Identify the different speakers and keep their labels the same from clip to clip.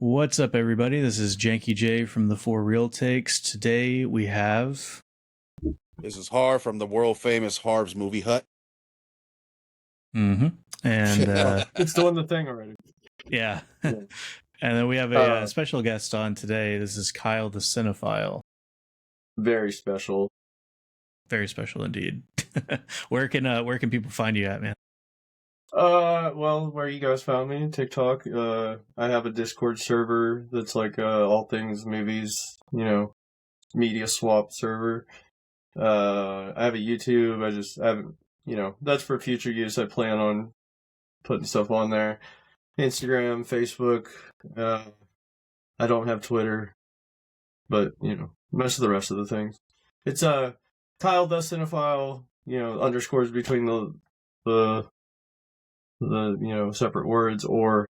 Speaker 1: What's up, everybody? This is Janky J from the For Real Takes. Today we have...
Speaker 2: This is Harv from the world famous Harv's Movie Hut.
Speaker 1: And
Speaker 3: it's doing the thing already.
Speaker 1: Yeah. And then we have a special guest on today. This is Kyle The Cinephile.
Speaker 3: Very special.
Speaker 1: Very special indeed. Where can people find you at, man?
Speaker 3: Well, where you guys found me, TikTok. I have a Discord server that's like all things movies, media swap server. I have a YouTube. I haven't, that's for future use. I plan on putting stuff on there. Instagram, Facebook. I don't have Twitter, but most of the rest of the things. It's Kyle The Cinephile. Underscores between the separate words, or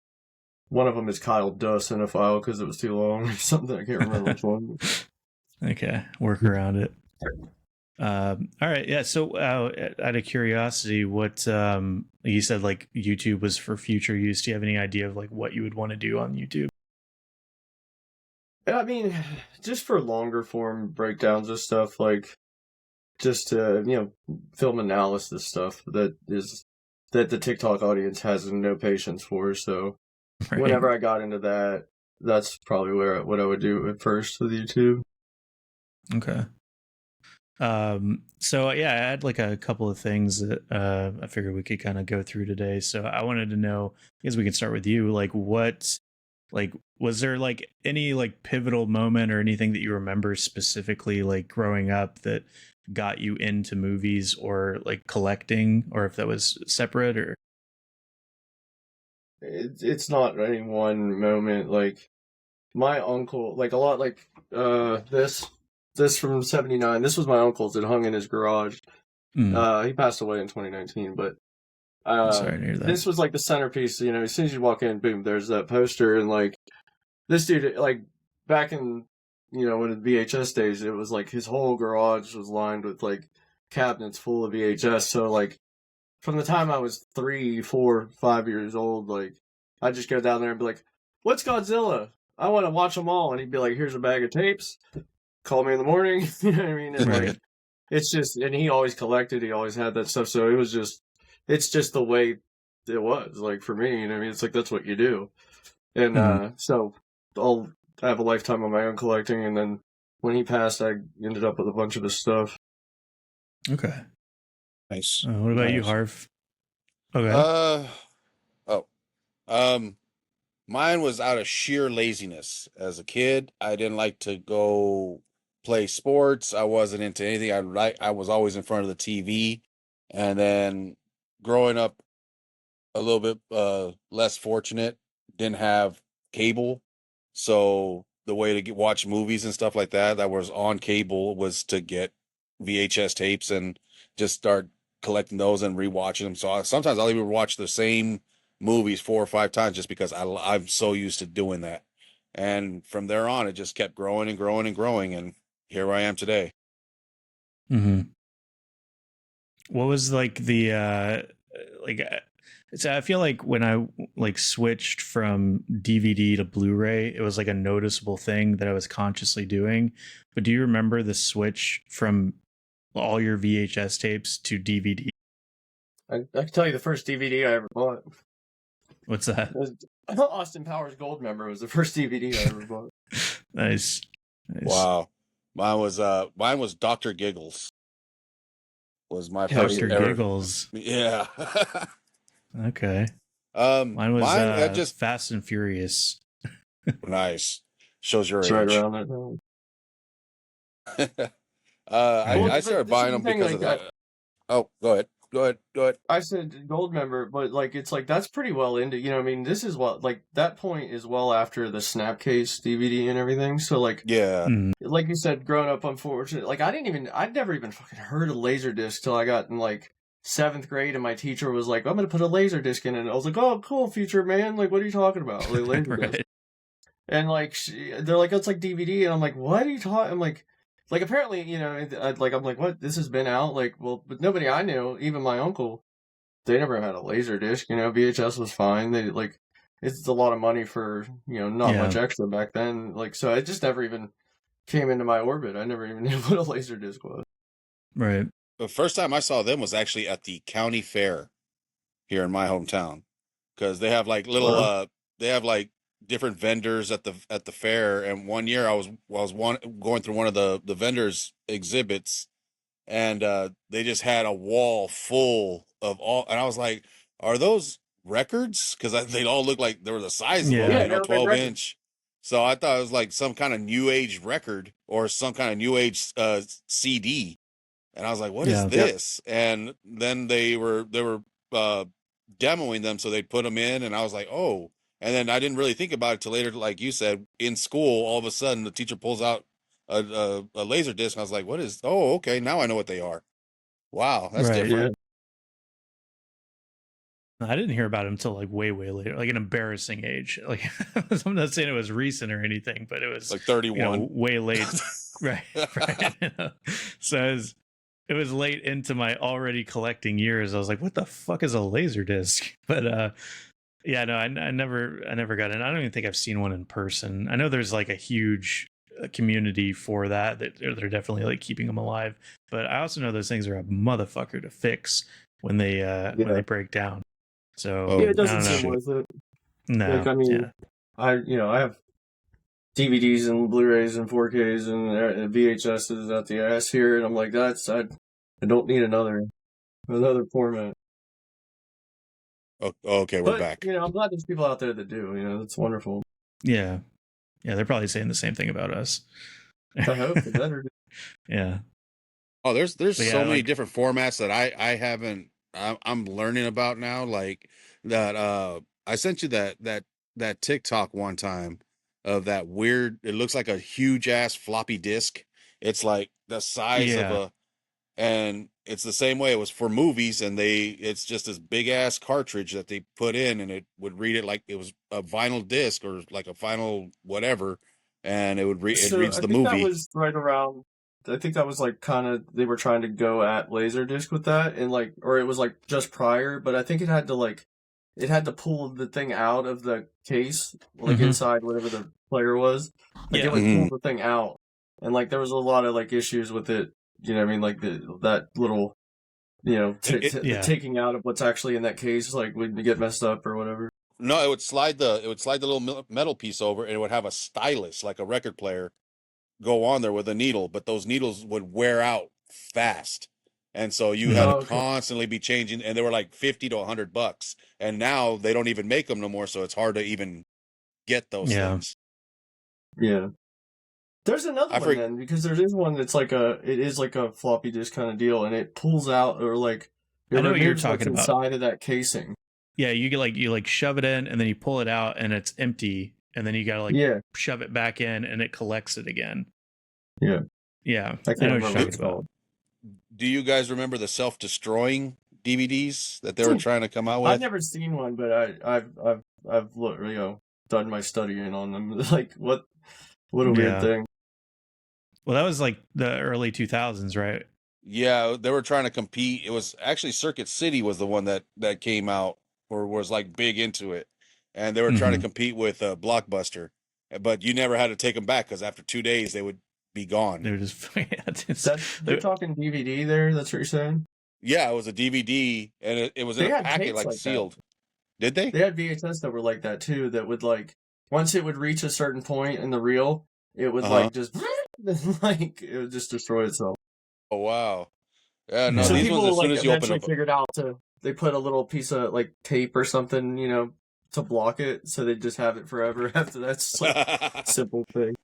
Speaker 3: one of them is Kyle The Cinephile because it was too long or something. I can't remember which one.
Speaker 1: Okay, work around it. All right, yeah. So, out of curiosity, what you said, like YouTube was for future use. Do you have any idea of like what you would want to do on YouTube?
Speaker 3: I mean, just for longer form breakdowns of stuff, like just to film analysis stuff that the TikTok audience has no patience for. So right. Whenever I got into that, that's probably what I would do at first with YouTube.
Speaker 1: Okay. So yeah, I had like a couple of things that I figured we could kind of go through today. So I wanted to know, I guess we can start with you. Like was there like any like pivotal moment or anything that you remember specifically like growing up that got you into movies or like collecting, or if that was separate? Or
Speaker 3: it's not any one moment. Like my uncle, like a lot, like this from 79. This was my uncle's. It hung in his garage. He passed away in 2019, but
Speaker 1: sorry to hear that.
Speaker 3: This was like the centerpiece. As soon as you walk in, boom, there's that poster. And like this dude, like back in in the VHS days, it was like his whole garage was lined with like cabinets full of VHS. So like from the time I was 3, 4, 5 years old, like I'd just go down there and be like, "What's Godzilla? I want to watch them all." And he'd be like, "Here's a bag of tapes. Call me in the morning." You know what I mean? And
Speaker 1: right.
Speaker 3: Like, it's just, and he always collected. He always had that stuff. So it's just the way it was. Like for me, I mean, it's like that's what you do. And so I have a lifetime of my own collecting, and then when he passed, I ended up with a bunch of his stuff.
Speaker 1: Okay.
Speaker 2: Nice.
Speaker 1: What about you, Harv? Okay.
Speaker 2: Mine was out of sheer laziness. As a kid, I didn't like to go play sports. I wasn't into anything. I was always in front of the TV. And then growing up a little bit less fortunate, didn't have cable. So the way to watch movies and stuff like that was on cable was to get VHS tapes and just start collecting those and rewatching them. So sometimes I'll even watch the same movies 4 or 5 times just because I'm so used to doing that. And from there on, it just kept growing and growing and growing. And here I am today.
Speaker 1: What was like the so I feel like when I like switched from DVD to Blu-ray, it was like a noticeable thing that I was consciously doing. But do you remember the switch from all your VHS tapes to DVD?
Speaker 3: I can tell you the first DVD I ever bought.
Speaker 1: What's that?
Speaker 3: Austin Powers Goldmember was the first DVD I ever bought.
Speaker 1: Nice.
Speaker 2: Wow. Mine was Dr. Giggles. Was my first
Speaker 1: Dr. Giggles.
Speaker 2: Yeah.
Speaker 1: Okay. Mine was just Fast and Furious.
Speaker 2: Nice. Shows your age.
Speaker 3: Right around that.
Speaker 2: I started buying them because of that. Oh, go ahead.
Speaker 3: I said Goldmember, but like it's like that's pretty well into. I mean, this is what like that point is well after the Snapcase DVD and everything. So like
Speaker 2: yeah,
Speaker 3: like you said, growing up unfortunate. Like I'd never even fucking heard of Laserdisc till I got in like 7th grade, and my teacher was like, "I'm gonna put a Laserdisc in it." And I was like, "Oh, cool, future man! Like, what are you talking about? Like Laserdisc?" Right. And like they're like, "It's like DVD," and I'm like, "What are you talking?" I'm like apparently, I'm like, what? This has been out? Like, well, but nobody I knew, even my uncle, they never had a Laserdisc. VHS was fine. They like it's a lot of money for, not much extra back then. Like, so it just never even came into my orbit. I never even knew what a laser disc was.
Speaker 1: Right.
Speaker 2: The first time I saw them was actually at the county fair here in my hometown, because they have like little they have like different vendors at the fair. And one year I was going through one of the vendors exhibits, and they just had a wall full of all, and I was like, are those records? Because they all look like they were the size of them,
Speaker 1: Yeah.
Speaker 3: Yeah, no, they're
Speaker 2: 12-inch. So I thought it was like some kind of new age record or some kind of new age CD. And I was like, what is
Speaker 1: Yeah.
Speaker 2: this? And then they were uh, demoing them, so they'd put them in, and I was like, oh. And then I didn't really think about it till later, like you said, in school. All of a sudden, the teacher pulls out a laser disc, and I was like, what is? Oh, okay, now I know what they are. Wow, that's
Speaker 1: Right.
Speaker 2: different.
Speaker 1: I didn't hear about him until like way later, like an embarrassing age. Like I'm not saying it was recent or anything, but it was
Speaker 2: Like 31,
Speaker 1: way late. Right. So it was late into my already collecting years. I was like, what the fuck is a laser disc? But yeah, no, I never got in. I don't even think I've seen one in person. I know there's like a huge community for that they're definitely like keeping them alive. But I also know those things are a motherfucker to fix when they break down. So
Speaker 3: Yeah, it doesn't
Speaker 1: I don't
Speaker 3: seem
Speaker 1: know.
Speaker 3: worth it.
Speaker 1: No,
Speaker 3: Like, I mean, I have DVDs and Blu-rays and 4Ks and VHSs at the ass here, and I'm like, I don't need another format.
Speaker 2: Oh, okay, we're back.
Speaker 3: I'm glad there's people out there that do. That's wonderful.
Speaker 1: yeah, they're probably saying the same thing about us.
Speaker 3: I hope the better.
Speaker 1: Yeah.
Speaker 2: Oh, there's so many
Speaker 1: like,
Speaker 2: different formats that I haven't. I'm learning about now. Like that. I sent you that TikTok one time of that weird. It looks like a huge ass floppy disk. It's like the size of
Speaker 1: Yeah.
Speaker 2: and it's the same way it was for movies. And it's just this big ass cartridge that they put in, and it would read it like it was a vinyl disc or like a vinyl whatever, and it would it reads the movie.
Speaker 3: That was right around. I think that was like kind of they were trying to go at Laserdisc with that, and like, or it was like just prior, but I think it had to pull the thing out of the case, like inside whatever the player was. Like it would pull the thing out, and like there was a lot of like issues with it. You know what I mean? Like that little, the taking out of what's actually in that case, like would get messed up or whatever.
Speaker 2: No, it would slide the little metal piece over, and it would have a stylus like a record player go on there with a needle, but those needles would wear out fast, and so you had to constantly be changing. And they were like $50 to $100, and now they don't even make them no more, so it's hard to even get those things.
Speaker 3: Yeah. There's another one then, because there is one that's like it is like a floppy disk kind of deal, and it pulls out or like
Speaker 1: I know what you're talking about.
Speaker 3: Inside of that casing.
Speaker 1: Yeah, you get shove it in, and then you pull it out, and it's empty, and then you gotta shove it back in, and it collects it again.
Speaker 3: Yeah.
Speaker 1: Yeah.
Speaker 3: I know what you're talking about.
Speaker 2: Do you guys remember the self-destroying DVDs that they were trying to come out with?
Speaker 3: I've never seen one, but I've done my studying on them. Like what a weird thing.
Speaker 1: Well, that was like the early 2000s, right?
Speaker 2: Yeah, they were trying to compete. It was actually Circuit City was the one that came out or was like big into it, and they were trying to compete with Blockbuster, but you never had to take them back because after 2 days they would be gone.
Speaker 1: They were just
Speaker 3: they're talking DVD there. That's what you're saying?
Speaker 2: Yeah, it was a DVD, and it was in a packet like sealed. Did they?
Speaker 3: They had VHS that were like that too. That would like once it would reach a certain point in the reel, it would like just like it would just destroy itself.
Speaker 2: Oh wow! Yeah, no.
Speaker 3: So
Speaker 2: these
Speaker 3: people
Speaker 2: ones, as soon as you open up,
Speaker 3: figured out they put a little piece of like tape or something, to block it, so they just have it forever after that's like a simple thing.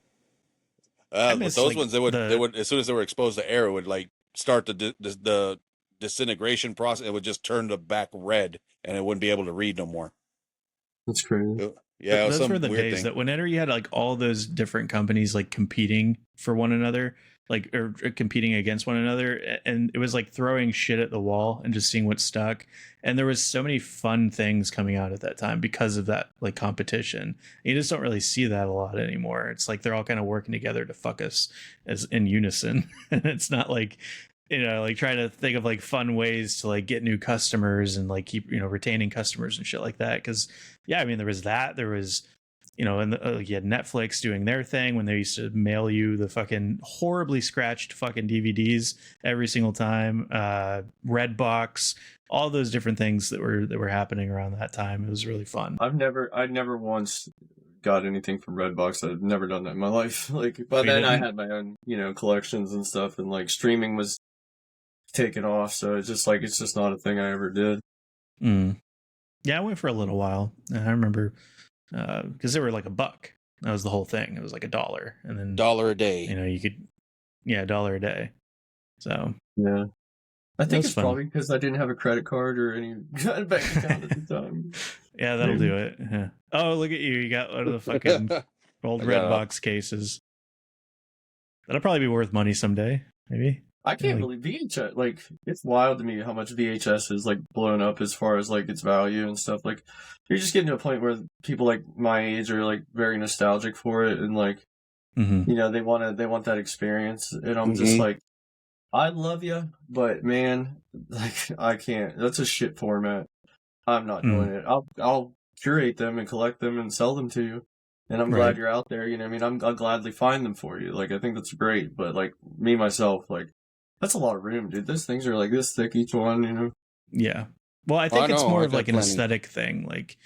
Speaker 2: But those ones, they would as soon as they were exposed to air, it would like start the disintegration process. It would just turn the back red, and it wouldn't be able to read no more.
Speaker 3: That's crazy.
Speaker 2: Yeah,
Speaker 1: those were the days that whenever you had like all those different companies like competing for one another, like or competing against one another, and it was like throwing shit at the wall and just seeing what stuck. And there was so many fun things coming out at that time because of that like competition. You just don't really see that a lot anymore. It's like they're all kind of working together to fuck us as in unison. And it's not like like trying to think of like fun ways to like get new customers and like keep, retaining customers and shit like that. Cause yeah, I mean, there was, and you had Netflix doing their thing when they used to mail you the fucking horribly scratched fucking DVDs every single time. Redbox, all those different things that were happening around that time. It was really fun.
Speaker 3: I never once got anything from Redbox. I've never done that in my life. Like, but then I had my own, collections and stuff, and like streaming was taken off, so it's just not a thing I ever did.
Speaker 1: Yeah, I went for a little while. I remember because they were like $1. That was the whole thing. It was like $1, and then
Speaker 2: $1 a day.
Speaker 1: You could, $1 a day. So
Speaker 3: yeah, I think it's
Speaker 1: fun.
Speaker 3: probably because I didn't have a credit card or any bank account at the time.
Speaker 1: Yeah, that'll do it. Yeah. Oh, look at you! You got one of the fucking old Redbox cases. That'll probably be worth money someday, maybe.
Speaker 3: I can't believe VHS. Like, it's wild to me how much VHS is like blown up as far as like its value and stuff. Like, you're just getting to a point where people like my age are like very nostalgic for it, and like, they want that experience. And I'm just like, I love you, but man, like, I can't. That's a shit format. I'm not doing it. I'll curate them and collect them and sell them to you. And I'm glad you're out there. You know what I mean? I'll gladly find them for you. Like, I think that's great. But like me myself, like, that's a lot of room, dude. Those things are like this thick each one,
Speaker 1: Yeah. Well, I think it's more of like an aesthetic thing. Like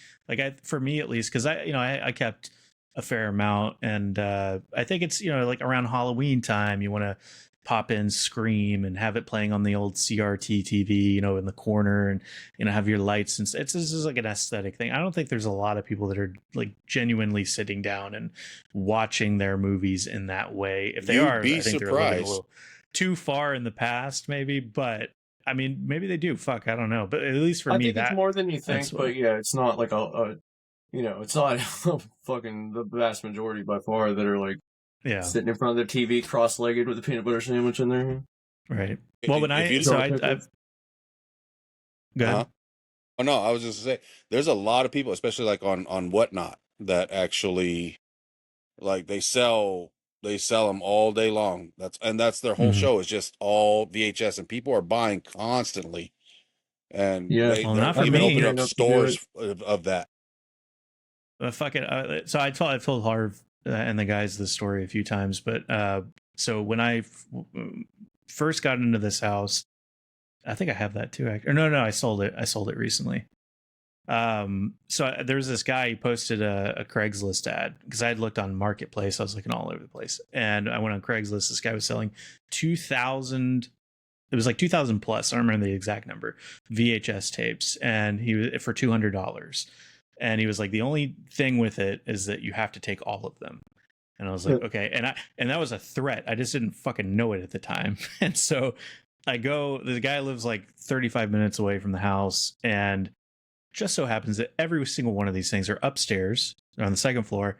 Speaker 1: for me at least, because I kept a fair amount, and I think it's like around Halloween time, you want to pop in Scream and have it playing on the old CRT TV, in the corner, and have your lights, and this is like an aesthetic thing. I don't think there's a lot of people that are like genuinely sitting down and watching their movies in that way. If they are, I think they're living a little too far in the past, maybe. But I mean, maybe they do. Fuck, I don't know. But at least for me,
Speaker 3: think it's more than you think. But yeah, it's not like it's not fucking the vast majority by far that are like sitting in front of the TV cross-legged with a peanut butter sandwich in there.
Speaker 1: Right. Well, when I've go ahead.
Speaker 2: Oh no, I was just gonna say there's a lot of people, especially like on Whatnot, that actually like they sell them all day long. That's their whole show is just all VHS, and people are buying constantly. And they've been opening up stores of that.
Speaker 1: Fuck it. So I've told Harv and the guys this story a few times, but so when I first got into this house, I think I have that too. No, I sold it. I sold it recently. So there was this guy, he posted a Craigslist ad because I had looked on Marketplace. I was looking all over the place, and I went on Craigslist. This guy was selling 2,000. It was like 2,000 plus. I don't remember the exact number. VHS tapes, and he was for $200. And he was like, the only thing with it is that you have to take all of them. And I was like, okay. And that was a threat. I just didn't fucking know it at the time. And so I go. The guy lives like 35 minutes away from the house, and just so happens that every single one of these things are upstairs on the second floor,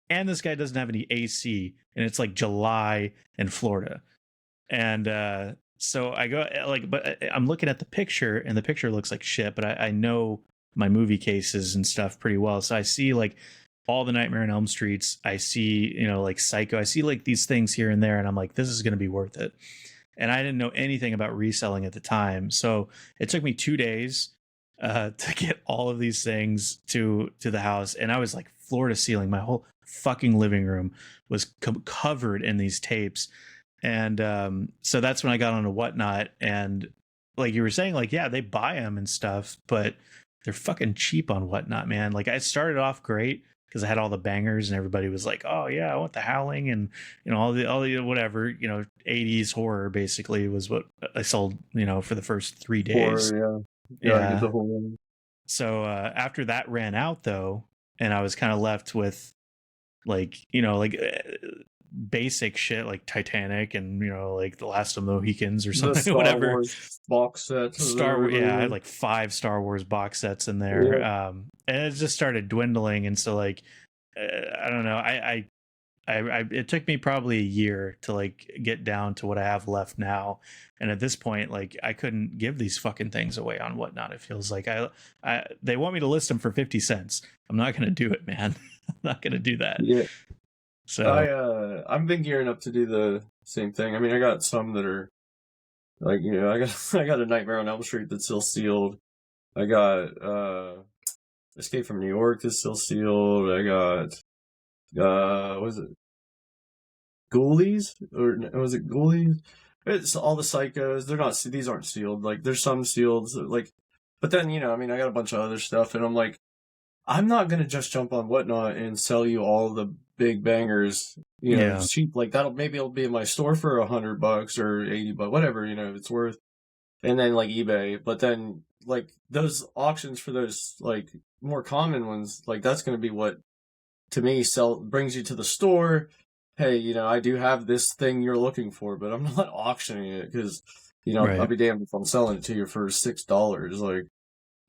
Speaker 1: and this guy doesn't have any AC, and it's like July in Florida. And so I go but I'm looking at the picture, and the picture looks like shit, but I know my movie cases and stuff pretty well. So I see like all the Nightmare on Elm Streets. I see, like Psycho. I see like these things here and there, and I'm like, this is going to be worth it. And I didn't know anything about reselling at the time. So it took me 2 days to get all of these things to the house, and I was like floor to ceiling. My whole fucking living room was covered in these tapes, and so that's when I got onto Whatnot. And like you were saying, like, yeah, they buy them and stuff, but they're fucking cheap on Whatnot, man. Like, I started off great because I had all the bangers, and everybody was like, oh yeah, I want the Howling, and all the whatever, 80s horror basically was what I sold, for the first 3 days.
Speaker 3: Horror, yeah.
Speaker 1: So after that ran out though, and I was kind of left with like basic shit like Titanic and like The Last of the Mohicans or something,
Speaker 3: Star
Speaker 1: whatever
Speaker 3: Wars box sets.
Speaker 1: I had like 5 Star Wars box sets in there. And it just started dwindling, and so like I don't know, I it took me probably a year to like get down to what I have left now. And at this point, like, I couldn't give these fucking things away on Whatnot. It feels like they want me to list them for 50 cents. I'm not going to do it, man. I'm not going to do that.
Speaker 3: Yeah.
Speaker 1: So
Speaker 3: I've been gearing up to do the same thing. I mean, I got some that are Like, you know, I got a Nightmare on Elm Street that's still sealed. I got Escape from New York that's still sealed. I got what is it? Ghoulies? Or was it Ghoulies? It's all the Psychos. They're not. These aren't sealed. Like, there's some sealed. Like, but then, you know, I mean, I got a bunch of other stuff, and I'm like, I'm not gonna just jump on Whatnot and sell you all the big bangers, you know, cheap. Like, maybe it'll be in my store for $100 or $80, whatever, you know, it's worth. And then like eBay, but then like those auctions for those like more common ones, like that's gonna be what to me brings you to the store. Hey, you know, I do have this thing you're looking for, but I'm not auctioning it because, you know, I'll be damned if I'm selling it to you for $6. Like,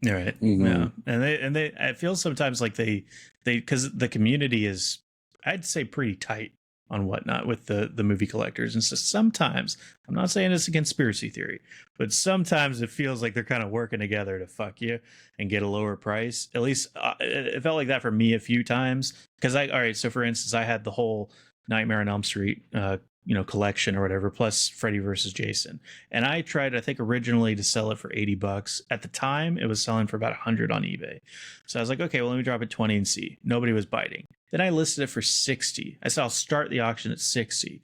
Speaker 1: right. Yeah. And they, I feel sometimes like they, because the community is, I'd say, pretty tight on Whatnot with the movie collectors. And so sometimes, I'm not saying it's a conspiracy theory, but sometimes it feels like they're kind of working together to fuck you and get a lower price. At least it felt like that for me a few times. Because all right, so for instance, I had the whole Nightmare on Elm Street, you know, collection or whatever, plus Freddy versus Jason. And I tried, I think, originally to sell it for $80. At the time, it was selling for about $100 on eBay. So I was like, okay, well, let me drop it 20 and see. Nobody was biting. Then I listed it for 60. I said, I'll start the auction at 60.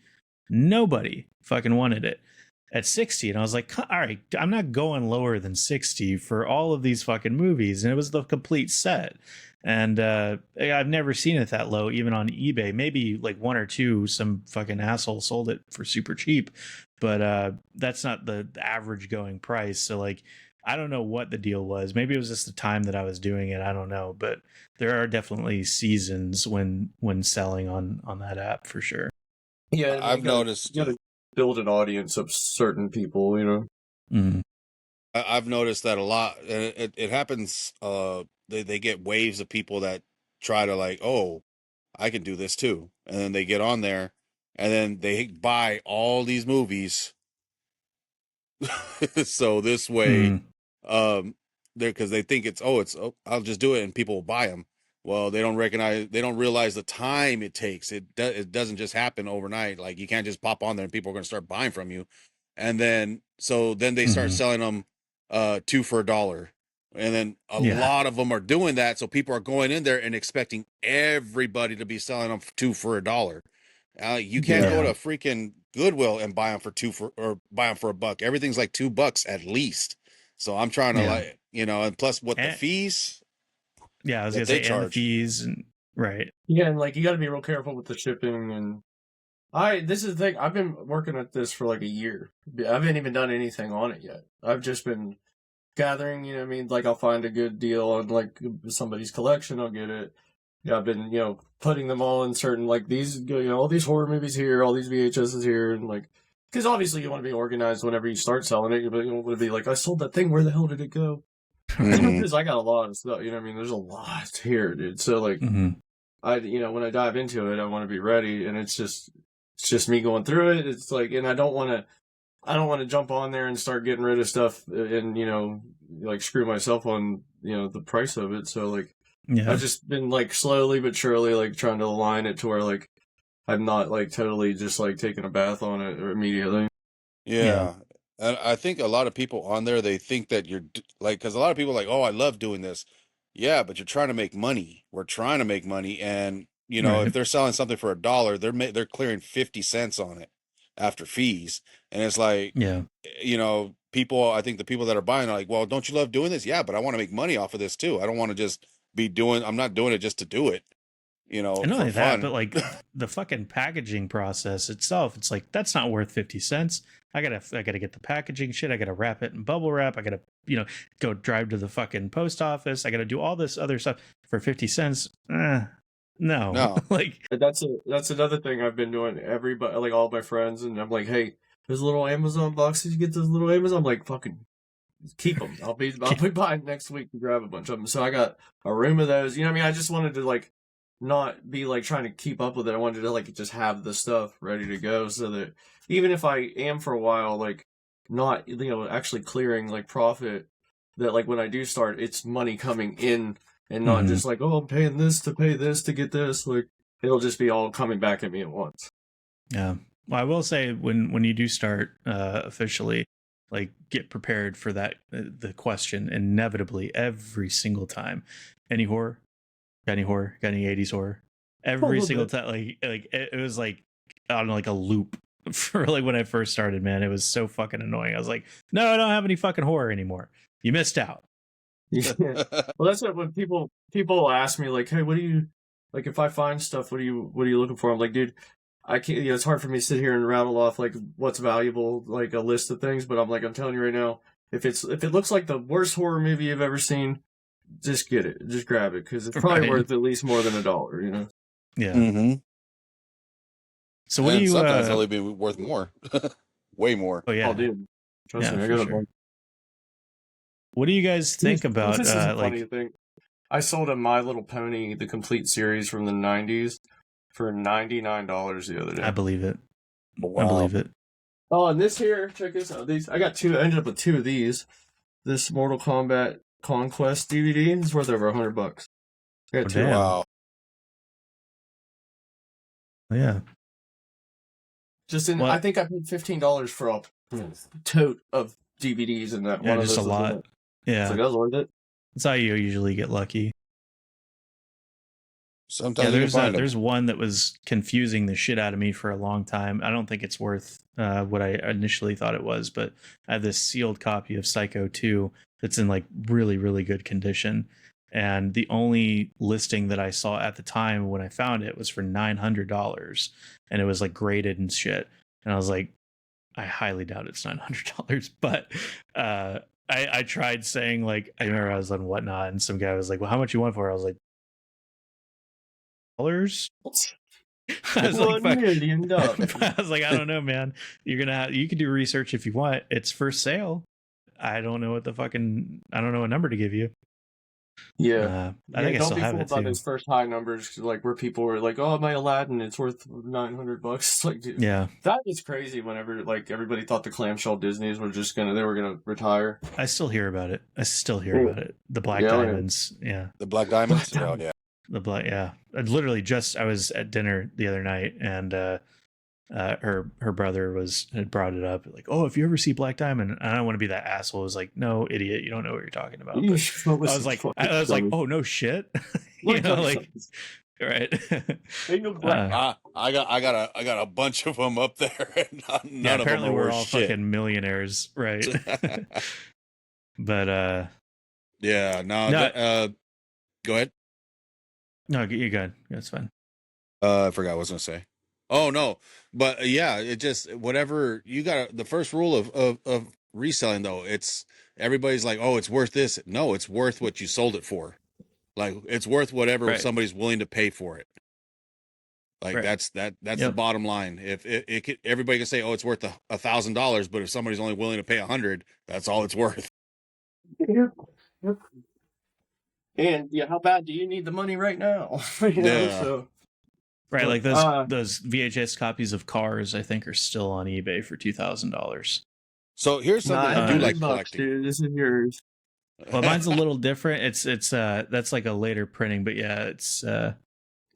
Speaker 1: Nobody fucking wanted it at 60. And I was like, all right, I'm not going lower than 60 for all of these fucking movies. And it was the complete set. And I've never seen it that low, even on eBay. Maybe like one or two, some fucking asshole sold it for super cheap, but that's not the average going price. So like, I don't know what the deal was. Maybe it was just the time that I was doing it. I don't know, but there are definitely seasons when selling on that app for sure.
Speaker 3: Yeah,
Speaker 2: I've noticed.
Speaker 3: You gotta build an audience of certain people, you know.
Speaker 1: Mm-hmm.
Speaker 2: I've noticed that a lot. It happens. They get waves of people that try to like, oh, I can do this too, and then they get on there, and then they buy all these movies. So this way, because they think I'll just do it, and people will buy them. Well, they don't realize the time it takes. It doesn't just happen overnight. Like, you can't just pop on there and people are going to start buying from you. And then they start selling them 2 for $1. And then a lot of them are doing that. So people are going in there and expecting everybody to be selling them 2 for $1. You can't go to freaking Goodwill and buy them buy them for $1. Everything's like $2 at least. So I'm trying to like, you know, and plus the fees.
Speaker 1: Yeah, I was gonna say, and the fees, and right.
Speaker 3: Yeah, and like you got to be real careful with the shipping. And this is the thing. I've been working at this for like a year. I haven't even done anything on it yet. I've just been gathering. You know what I mean? Like, I'll find a good deal on like somebody's collection. I'll get it. Yeah, I've been, you know, putting them all in certain, like, these, you know, all these horror movies here, all these VHSs here, and like, because obviously you want to be organized whenever you start selling it. You want to be like, I sold that thing. Where the hell did it go? Because I got a lot of stuff, you know what I mean? There's a lot here, dude. So like, I, you know, when I dive into it, I want to be ready, and it's just me going through it. It's like, and I don't want to jump on there and start getting rid of stuff and, you know, like screw myself on, you know, the price of it. So like, I've just been like slowly but surely like trying to align it to where like I'm not like totally just like taking a bath on it immediately.
Speaker 2: Yeah. And I think a lot of people on there, they think that you're like, because a lot of people are like, oh, I love doing this. Yeah, but you're trying to make money. We're trying to make money. And, you know, if they're selling something for $1, they're clearing 50 cents on it after fees. And it's like, you know, I think the people that are buying are like, well, don't you love doing this? Yeah, but I want to make money off of this too. I don't want to just I'm not doing it just to do it. You know,
Speaker 1: and not only
Speaker 2: for fun.
Speaker 1: that, but like the fucking packaging process itself, it's like, that's not worth 50 cents. I gotta get the packaging shit. I gotta wrap it in bubble wrap. I gotta, you know, go drive to the fucking post office. I gotta do all this other stuff for 50 cents. No. Like,
Speaker 3: that's another thing I've been doing. Everybody, like all my friends, and I'm like, hey, there's little Amazon boxes. You get those little Amazon. I'm like, fucking keep them. I'll be buying next week to grab a bunch of them. So I got a room of those. You know what I mean? I just wanted to like not be like trying to keep up with it. I wanted to like just have the stuff ready to go, so that even if I am for a while like not, you know, actually clearing like profit, that like when I do start, it's money coming in and not just like, oh, I'm paying this to pay this to get this. Like, it'll just be all coming back at me at once.
Speaker 1: Yeah. Well, I will say when you do start officially, like get prepared for that the question inevitably every single time. Any horror? Got any horror? Got any 80s horror? Every single time, like it was like on like a loop for like when I first started, man. It was so fucking annoying. I was like, no, I don't have any fucking horror anymore. You missed out.
Speaker 3: Yeah. Well, that's what when people ask me like, hey, what do you like? If I find stuff, what are you looking for? I'm like, dude, I can't. It's hard for me to sit here and rattle off like what's valuable, like a list of things. But I'm telling you right now, if it looks like the worst horror movie you've ever seen, just get it, just grab it, because it's probably worth at least more than $1. You know?
Speaker 1: Yeah.
Speaker 2: Mm-hmm.
Speaker 1: So what do you?
Speaker 2: Sometimes it'll be worth more, way more.
Speaker 1: Oh yeah.
Speaker 3: Oh, dude, trust me, I
Speaker 1: for
Speaker 3: got
Speaker 1: sure. What do you guys think about
Speaker 3: this is a
Speaker 1: like?
Speaker 3: funny thing. I sold a My Little Pony, the complete series from the '90s, for $99 the other day.
Speaker 1: I believe it.
Speaker 2: Wow.
Speaker 1: I believe it.
Speaker 3: Oh, and this here, check this out. These I got two. I ended up with two of these. This Mortal Kombat Conquest DVD is worth over $100. I got two.
Speaker 1: Damn.
Speaker 2: Wow.
Speaker 1: Yeah.
Speaker 3: I think I paid $15 for a tote of DVDs and that.
Speaker 1: Yeah,
Speaker 3: one
Speaker 1: just
Speaker 3: of
Speaker 1: a
Speaker 3: those was
Speaker 1: lot.
Speaker 3: in it.
Speaker 1: Yeah.
Speaker 3: So that was worth it.
Speaker 1: That's how you usually get lucky.
Speaker 2: Sometimes
Speaker 1: Yeah,
Speaker 2: you can find them.
Speaker 1: there's one that was confusing the shit out of me for a long time. I don't think it's worth what I initially thought it was, but I have this sealed copy of Psycho 2 that's in like really, really good condition. And the only listing that I saw at the time when I found it was for $900, and it was like graded and shit. And I was like, I highly doubt it's $900, but I tried saying, like, I remember I was on Whatnot and some guy was like, well, how much you want for it? I was like, dollars. I was like,
Speaker 3: $1 million.
Speaker 1: I was like, I don't know, man. You can do research if you want. It's for sale. I don't know what number to give you.
Speaker 3: Yeah.
Speaker 1: I think I still have it
Speaker 3: Don't be fooled by
Speaker 1: too.
Speaker 3: those first high numbers, like where people were like, "Oh, my Aladdin, it's worth $900." It's like, dude,
Speaker 1: Yeah,
Speaker 3: that is crazy. Whenever like everybody thought the clamshell Disneys were they were gonna retire.
Speaker 1: I still hear about it. The Black Diamonds. Yeah,
Speaker 2: The Black Diamonds.
Speaker 3: Black
Speaker 2: Oh yeah.
Speaker 1: the Black. Yeah, I was at dinner the other night, and her brother had brought it up, like, oh, if you ever see Black Diamond, and I don't want to be that asshole who's like, no, idiot, you don't know what you're talking about. But I was like, oh no shit. You know, like, right.
Speaker 3: I
Speaker 2: got a bunch of them up there. None of
Speaker 1: apparently
Speaker 2: them
Speaker 1: we're
Speaker 2: worth
Speaker 1: all
Speaker 2: shit.
Speaker 1: fucking millionaires, right? But
Speaker 2: yeah, go ahead.
Speaker 1: no, you're good. That's fine.
Speaker 2: I forgot what I was gonna say. Oh no, but yeah, it just whatever you got. The first rule of reselling though, it's everybody's like, oh, it's worth this. No, it's worth what you sold it for. Like it's worth whatever somebody's willing to pay for it. Like that's the bottom line. If everybody can say, oh, it's worth $1,000, but if somebody's only willing to pay 100, that's all it's worth.
Speaker 3: Yep. And yeah, how bad do you need the money right now? So.
Speaker 1: Right, like those VHS copies of Cars, I think, are still on eBay for $2,000.
Speaker 2: So here's something I do like collecting.
Speaker 3: Dude, this is yours.
Speaker 1: Well, mine's a little different. It's that's like a later printing, but yeah, it's.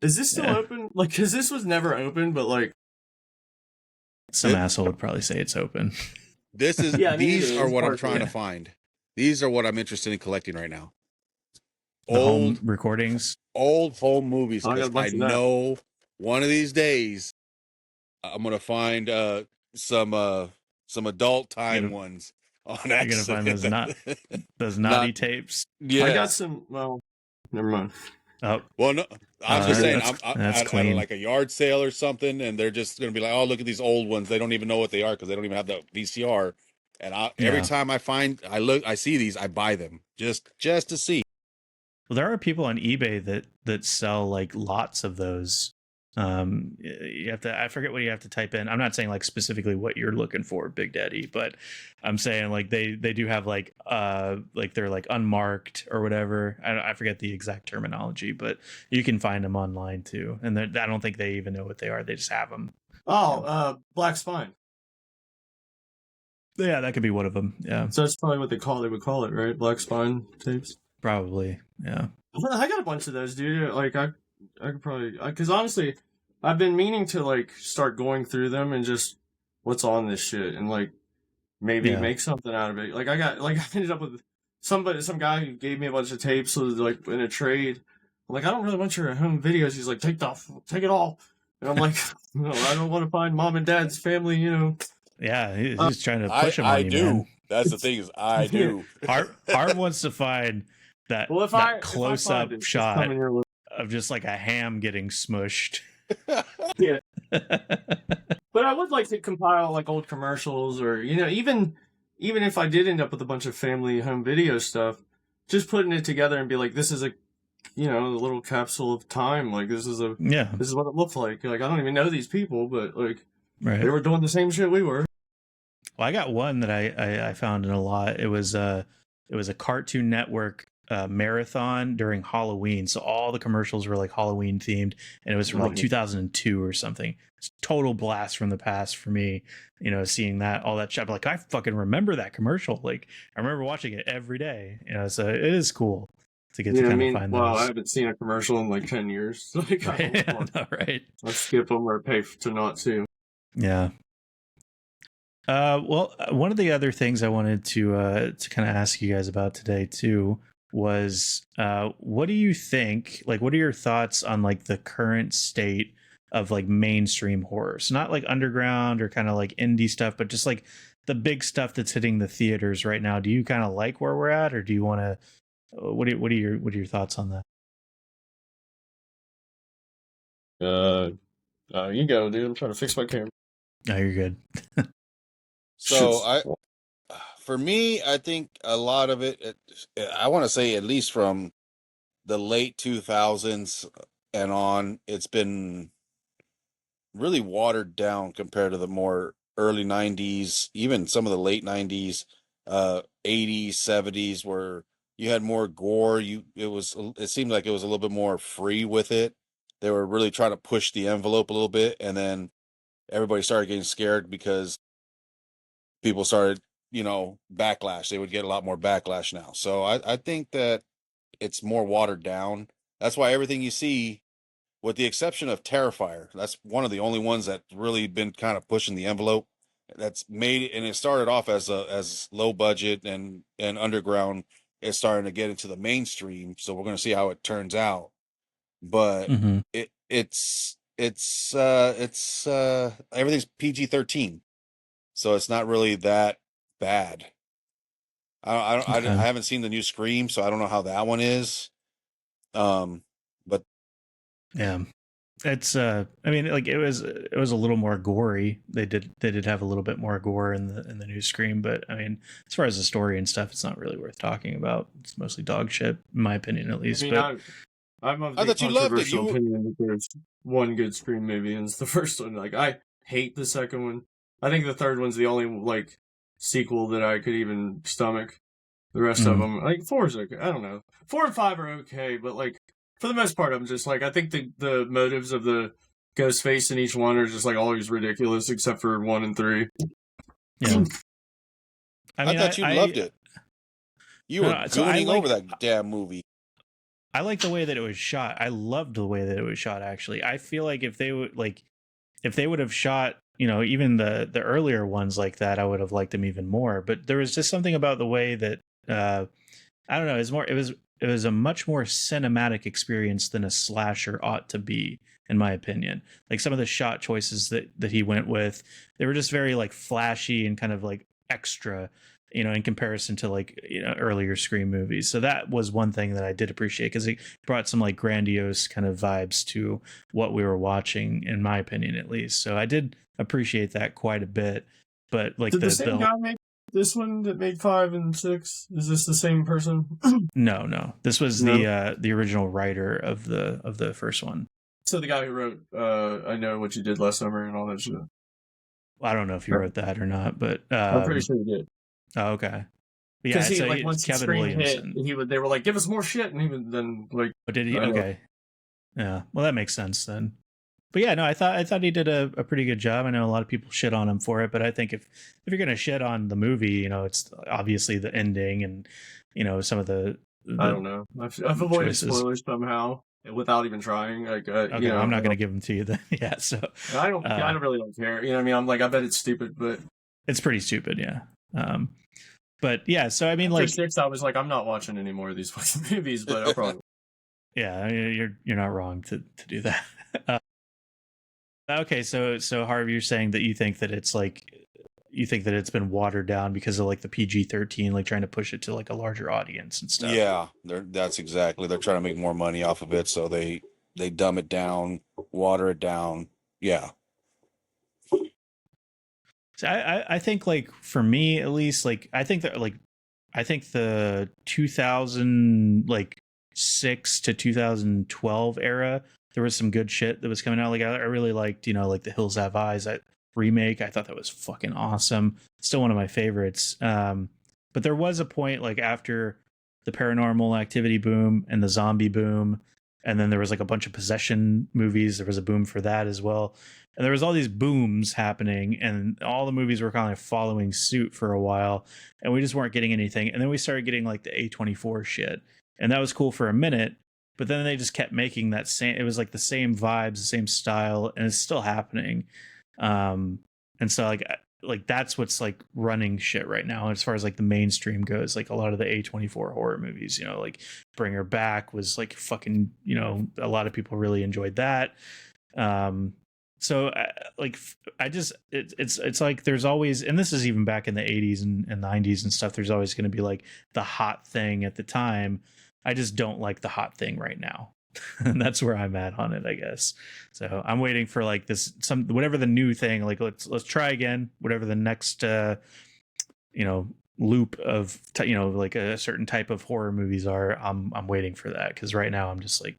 Speaker 3: Is this still open? Like, because this was never open, but like,
Speaker 1: some asshole would probably say it's open.
Speaker 2: These are what I'm trying to find. These are what I'm interested in collecting right now.
Speaker 1: Home recordings,
Speaker 2: old home movies. I know one of these days I'm gonna find some adult time ones on accident.
Speaker 1: You're gonna find those naughty tapes.
Speaker 3: Yeah, I got some. Well, never mind.
Speaker 2: Oh well, no. I'm just saying.
Speaker 1: That's
Speaker 2: I'm at like a yard sale or something, and they're just gonna be like, "Oh, look at these old ones." They don't even know what they are because they don't even have the VCR. And every time I see these, I buy them just to see.
Speaker 1: Well, there are people on eBay that sell like lots of those. You have to, I forget what you have to type in. I'm not saying like specifically what you're looking for, Big Daddy, but I'm saying like they do have like they're like unmarked or whatever. I forget the exact terminology, but you can find them online too. And I don't think they even know what they are. They just have them.
Speaker 3: Oh, Black Spine.
Speaker 1: Yeah, that could be one of them. Yeah.
Speaker 3: So that's probably what they would call it, right? Black Spine tapes.
Speaker 1: Probably. Yeah.
Speaker 3: I got a bunch of those, dude. Like I could probably, because honestly, I've been meaning to like start going through them and just what's on this shit and like maybe make something out of it. Like I ended up with some guy who gave me a bunch of tapes, so like in a trade. I'm like, I don't really want your home videos. He's like, take it all. And I'm like, no, I don't want to find mom and dad's family,
Speaker 1: Yeah, he's trying to push him
Speaker 2: I
Speaker 1: on you,
Speaker 2: do.
Speaker 1: man.
Speaker 2: That's the thing is I do.
Speaker 1: Harv wants to find that close up shot of just like a ham getting smushed.
Speaker 3: Yeah. But I would like to compile like old commercials, or even if I did end up with a bunch of family home video stuff, just putting it together and be like, this is a little capsule of time. Like this is what it looked like. Like I don't even know these people, but like they were doing the same shit we were.
Speaker 1: Well, I got one that I found in a lot. It was a Cartoon Network marathon during Halloween, so all the commercials were like Halloween themed, and it was from like 2002 or something. It's total blast from the past for me, seeing all that shit. Like I fucking remember that commercial. Like I remember watching it every day. So it is cool to get to kind of find those.
Speaker 3: Well, I haven't seen a commercial in like 10 years. Like,
Speaker 1: right.
Speaker 3: Let's skip them or pay to not see.
Speaker 1: Yeah. Well, one of the other things I wanted to kind of ask you guys about today too was, what do you think? Like, what are your thoughts on like the current state of like mainstream horror? So not like underground or kind of like indie stuff, but just like the big stuff that's hitting the theaters right now. Do you kind of like where we're at, or do you want to? What are your thoughts on
Speaker 3: that? You go, dude. I'm trying to fix my camera.
Speaker 1: No, you're good.
Speaker 2: So for me, I think a lot of it, I want to say at least from the late 2000s and on, it's been really watered down compared to the more early 90s, even some of the late 90s, 80s, 70s, where you had more gore. It seemed like it was a little bit more free with it. They were really trying to push the envelope a little bit, and then everybody started getting scared because people started, backlash. They would get a lot more backlash now. So I think that it's more watered down. That's why everything you see, with the exception of Terrifier, that's one of the only ones that really been kind of pushing the envelope. That's made it, and it started off as low budget and underground. It's starting to get into the mainstream. So we're going to see how it turns out. But it's everything's PG-13. So it's not really that bad. I haven't seen the new Scream, so I don't know how that one is. But
Speaker 1: yeah, it's I mean, like it was a little more gory. They did have a little bit more gore in the new Scream, but I mean, as far as the story and stuff, it's not really worth talking about. It's mostly dog shit, in my opinion, at least.
Speaker 3: I'm of the controversial opinion that there's one good Scream movie, and it's the first one. Like I hate the second one. I think the third one's the only like sequel that I could even stomach. The rest of them, like 4 is okay. I don't know. 4 and 5 are okay, but like for the most part, I'm just like I think the motives of the ghost face in each one are just like always ridiculous, except for 1 and 3.
Speaker 1: Yeah,
Speaker 2: I thought you loved it. You were gooning over that damn movie.
Speaker 1: I like the way that it was shot. I loved the way that it was shot. Actually, I feel like if they would have shot, even the earlier ones like that, I would have liked them even more. But there was just something about the way that I don't know. It was a much more cinematic experience than a slasher ought to be, in my opinion. Like some of the shot choices that he went with, they were just very like flashy and kind of like extra, in comparison to like earlier Scream movies. So that was one thing that I did appreciate, because it brought some like grandiose kind of vibes to what we were watching, in my opinion, at least. So I did appreciate that quite a bit. But like
Speaker 3: did the same guy make this one that made 5 and 6? Is this the same person?
Speaker 1: No. This was the original writer of the first one.
Speaker 3: So the guy who wrote I Know What You Did Last Summer and all that shit.
Speaker 1: Well, I don't know if he wrote that or not, but
Speaker 3: I'm pretty sure he did.
Speaker 1: Oh, okay.
Speaker 3: Yeah, so once Kevin Williamson hit, they were like, "Give us more shit," and he would then like.
Speaker 1: Oh, did he? Okay. Yeah. Well, that makes sense then. But yeah, no, I thought he did a pretty good job. I know a lot of people shit on him for it, but I think if you're gonna shit on the movie, it's obviously the ending and some of the
Speaker 3: I don't know. I've avoided choices. Spoilers somehow without even trying. Like,
Speaker 1: okay, I'm not gonna give them to you then. Yeah, so
Speaker 3: I don't really don't care. You know what I mean? I'm like, I bet it's stupid, but
Speaker 1: it's pretty stupid. Yeah. But yeah, so I mean,
Speaker 3: After
Speaker 1: like
Speaker 3: 6, I was like, I'm not watching any more of these fucking movies, but I'll probably.
Speaker 1: yeah, you're not wrong to do that. Okay, so Harvey, you're saying that you think that it's like you think that it's been watered down because of like the PG-13, like trying to push it to like a larger audience and stuff.
Speaker 2: Yeah, that's exactly. They're trying to make more money off of it, so they dumb it down, water it down. Yeah.
Speaker 1: So I think like for me at least, like I think that like I think the 2000 like 6 to 2012 era, there was some good shit that was coming out. Like I really liked, like The Hills Have Eyes, that remake. I thought that was fucking awesome. Still one of my favorites. But there was a point like after the paranormal activity boom and the zombie boom, and then there was like a bunch of possession movies. There was a boom for that as well. And there was all these booms happening, and all the movies were kind of following suit for a while, and we just weren't getting anything. And then we started getting like the A24 shit, and that was cool for a minute. But then they just kept making that same. It was like the same vibes, the same style, and it's still happening. And so like that's what's like running shit right now as far as like the mainstream goes. Like a lot of the A24 horror movies, like Bring Her Back was like fucking, a lot of people really enjoyed that. So like I just it's like there's always, and this is even back in the 80s and 90s and stuff, there's always going to be like the hot thing at the time. I just don't like the hot thing right now. And that's where I'm at on it, I guess. So I'm waiting for like this whatever the new thing, like let's try again, whatever the next loop of like a certain type of horror movies are. I'm waiting for that, because right now I'm just like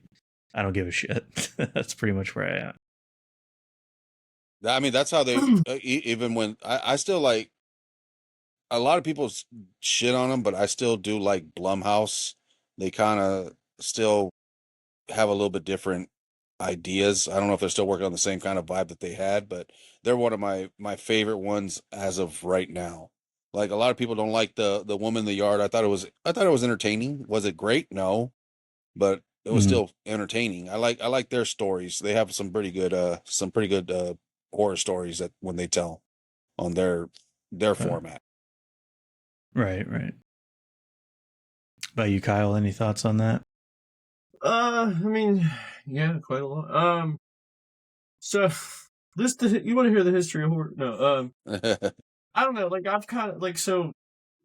Speaker 1: I don't give a shit. That's pretty much where I am.
Speaker 2: I mean, that's how they even when I still like, a lot of people shit on them, but I still do like Blumhouse. They kind of still have a little bit different ideas. I don't know if they're still working on the same kind of vibe that they had, but they're one of my favorite ones as of right now. Like, a lot of people don't like the Woman in the Yard. I thought it was entertaining. Was it great? No, but it was still entertaining. I like their stories. They have some pretty good horror stories that when they tell on their format.
Speaker 1: Right. About you, Kyle, any thoughts on that?
Speaker 3: I mean, yeah, quite a lot. So you want to hear the history of horror? No, I don't know. Like, I've kind of like, so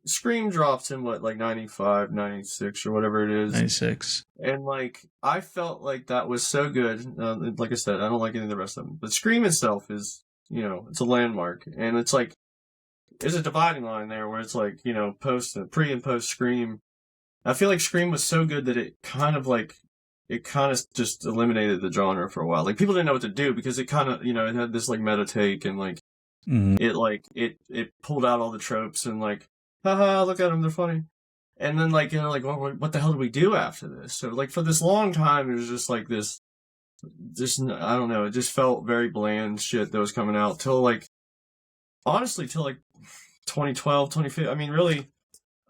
Speaker 3: Scream drops in what, like 95, 96 or whatever it is.
Speaker 1: 96.
Speaker 3: And like, I felt like that was so good. Like I said, I don't like any of the rest of them, but Scream itself is, it's a landmark, and it's like, there's a dividing line there where it's like, pre and post Scream. I feel like Scream was so good that it kind of just eliminated the genre for a while. Like, people didn't know what to do because it kind of, it had this like meta take, and like, it pulled out all the tropes and like, haha, look at them, they're funny. And then like, what the hell do we do after this? So like, for this long time, it was just like this, I don't know, it just felt very bland shit that was coming out till like, honestly, till like 2012, 2015. I mean, really,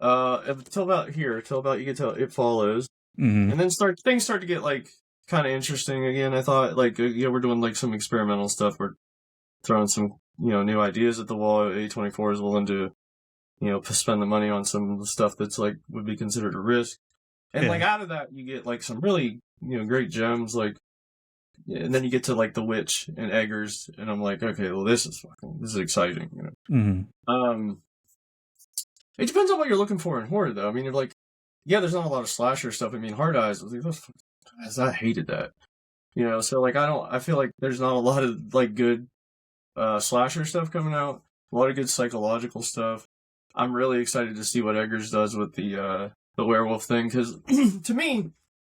Speaker 3: till about you get to It Follows. And then things start to get like kind of interesting again. I thought like, we're doing like some experimental stuff. We're throwing some, new ideas at the wall. A24 is willing to, spend the money on some stuff that's like would be considered a risk. And like, out of that, you get like some really, great gems. Like, and then you get to like The Witch and Eggers, and I'm like, okay, well, this is exciting. It depends on what you're looking for in horror, though. I mean, you're like, yeah, there's not a lot of slasher stuff. I mean, Hard Eyes, I hated that. So like, I feel like there's not a lot of like good slasher stuff coming out. A lot of good psychological stuff. I'm really excited to see what Eggers does with the werewolf thing, because to me,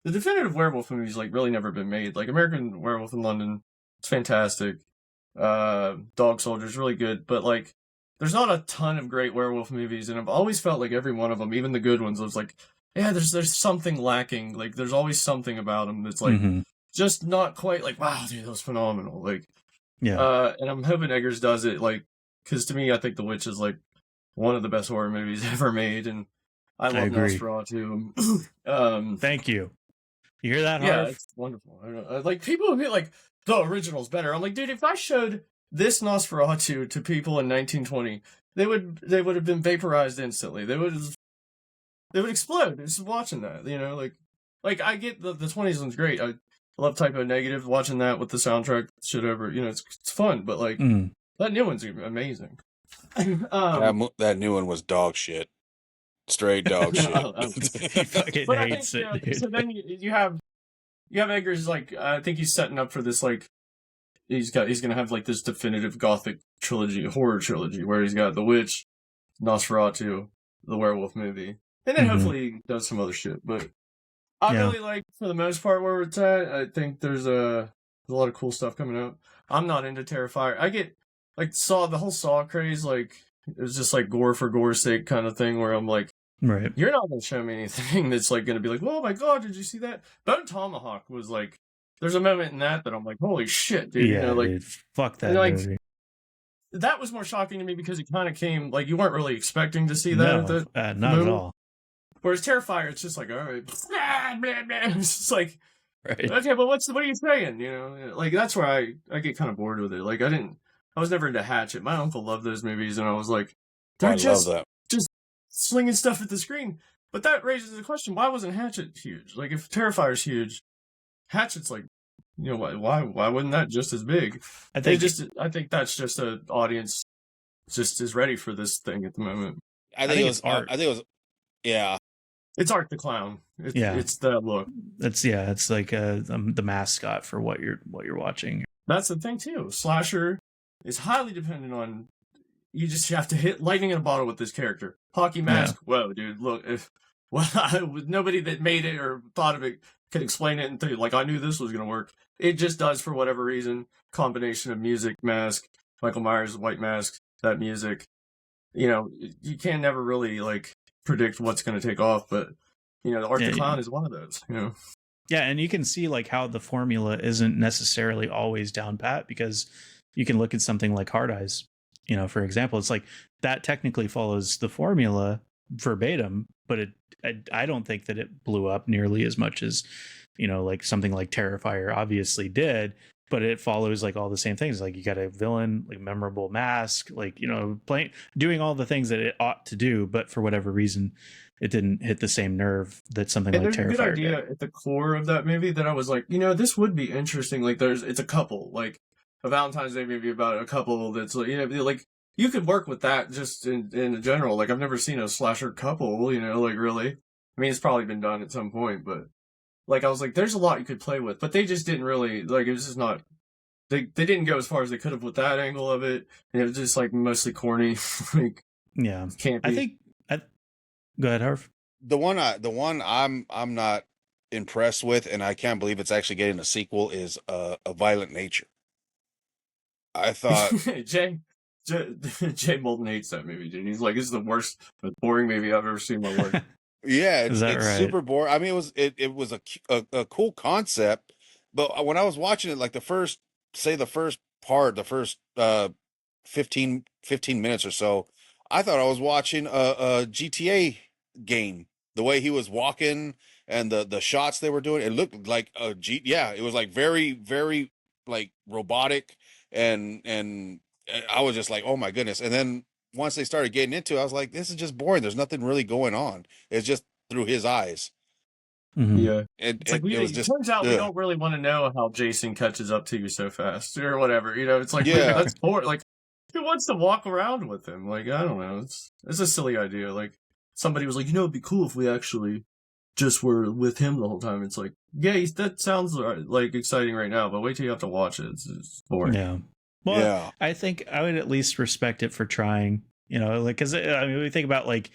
Speaker 3: the definitive werewolf movie's like really never been made. Like, American Werewolf in London, it's fantastic. Dog Soldier's really good, but like, there's not a ton of great werewolf movies, and I've always felt like every one of them, even the good ones, was like, yeah, there's something lacking. Like, there's always something about them that's like just not quite like, wow, dude, that was phenomenal. Like, and I'm hoping Eggers does it, like, because to me, I think The Witch is like one of the best horror movies ever made, and I love Nosferatu.
Speaker 1: Thank you. You hear that,
Speaker 3: yeah,
Speaker 1: Harv?
Speaker 3: it's wonderful. Like, people would be like, the original's better. I'm like, dude, if I showed this Nosferatu to people in 1920, they would have been vaporized instantly. They would explode just watching that. You know, like I get the 20s one's great. I love Typo Negative. Watching that with the soundtrack, shit over. You know, it's fun. But like that new one's amazing.
Speaker 2: That new one was dog shit. Straight dog shit.
Speaker 1: He fucking hates it, dude.
Speaker 3: So then you have Eggers, like, I think he's setting up for this, like, he's gonna have like this definitive gothic trilogy, horror trilogy, where he's got The Witch, Nosferatu, the werewolf movie, and then hopefully he does some other shit. But I really like, for the most part, where it's at. I think there's a lot of cool stuff coming out. I'm not into Terrifier. I get like the whole Saw craze, like it was just like gore for gore's sake kind of thing, where I'm like,
Speaker 1: right,
Speaker 3: you're not going to show me anything that's like going to be like, oh my god, did you see that? Bone Tomahawk was like, there's a moment in that I'm like, holy shit, dude.
Speaker 1: Yeah,
Speaker 3: you know, like,
Speaker 1: dude, fuck that movie.
Speaker 3: That was more shocking to me because it kind of came, like, you weren't really expecting to see that.
Speaker 1: Not at all.
Speaker 3: Whereas Terrifier, it's just like, all right, blah, blah, blah. It's just like,
Speaker 1: right.
Speaker 3: Okay, but what are you saying? You know, like, that's where I get kind of bored with it. Like, I was never into Hatchet. My uncle loved those movies, and I was like, they're just slinging stuff at the screen. But that raises the question: why wasn't Hatchet huge? Like, if Terrifier's huge, Hatchet's like, you know, why wasn't that just as big? I think that's just an audience just is ready for this thing at the moment.
Speaker 2: I think it was art. Yeah.
Speaker 3: It's Art the Clown. It's that look.
Speaker 1: It's like the mascot for what you're watching.
Speaker 3: That's the thing too. Slasher is highly dependent on, you just have to hit lightning in a bottle with this character. Hockey mask. Yeah. Whoa, dude! Look, nobody that made it or thought of it could explain it and think, like, I knew this was gonna work. It just does for whatever reason. Combination of music, mask, Michael Myers' white mask, that music. You know, you can never really like predict what's going to take off, but you know, the Art the Clown is one of those. You know.
Speaker 1: Yeah, and you can see like how the formula isn't necessarily always down pat, because you can look at something like Hard Eyes. You know, for example, it's like that technically follows the formula verbatim, but I don't think that it blew up nearly as much as, you know, like something like Terrifier obviously did. But it follows like all the same things. Like, you got a villain, like memorable mask, like, you know, doing all the things that it ought to do, but for whatever reason, it didn't hit the same nerve that something like Terrifier did. There's a good idea
Speaker 3: at the core of that movie that I was like, you know, this would be interesting. Like, it's a couple, like a Valentine's Day movie about a couple that's, you know, like, you could work with that just in general. Like, I've never seen a slasher couple, you know, like, really. I mean, it's probably been done at some point, but like, I was like, there's a lot you could play with, but they just didn't really, like, it was just not, they didn't go as far as they could have with that angle of it. And it was just like mostly corny. Like,
Speaker 1: yeah.
Speaker 3: Can't be.
Speaker 1: Go ahead, Harv.
Speaker 2: The one I'm not impressed with, and I can't believe it's actually getting a sequel, is A Violent Nature. I thought
Speaker 3: Jay Molden hates that movie, dude. He's like, this is the worst, most boring movie I've ever seen in my life.
Speaker 2: Yeah, it's
Speaker 1: right?
Speaker 2: Super boring. I mean, it was a cool concept, but when I was watching it, like the first 15 minutes or so, I thought I was watching a GTA game. The way he was walking and the shots they were doing, it looked like it was like very, very like robotic, and I was just like, oh my goodness. And then once they started getting into it, I was like, this is just boring. There's nothing really going on. It's just through his eyes.
Speaker 3: Mm-hmm. Yeah.
Speaker 2: It
Speaker 3: turns out we don't really want to know how Jason catches up to you so fast or whatever. You know, it's like, that's boring. Like, who wants to walk around with him? Like, I don't know. It's a silly idea. Like, somebody was like, you know, it'd be cool if we actually just were with him the whole time. It's like, yeah, that sounds like exciting right now, but wait till you have to watch it. It's boring.
Speaker 1: Yeah. Well, I think I would at least respect it for trying, you know, like, because I mean, we think about, like,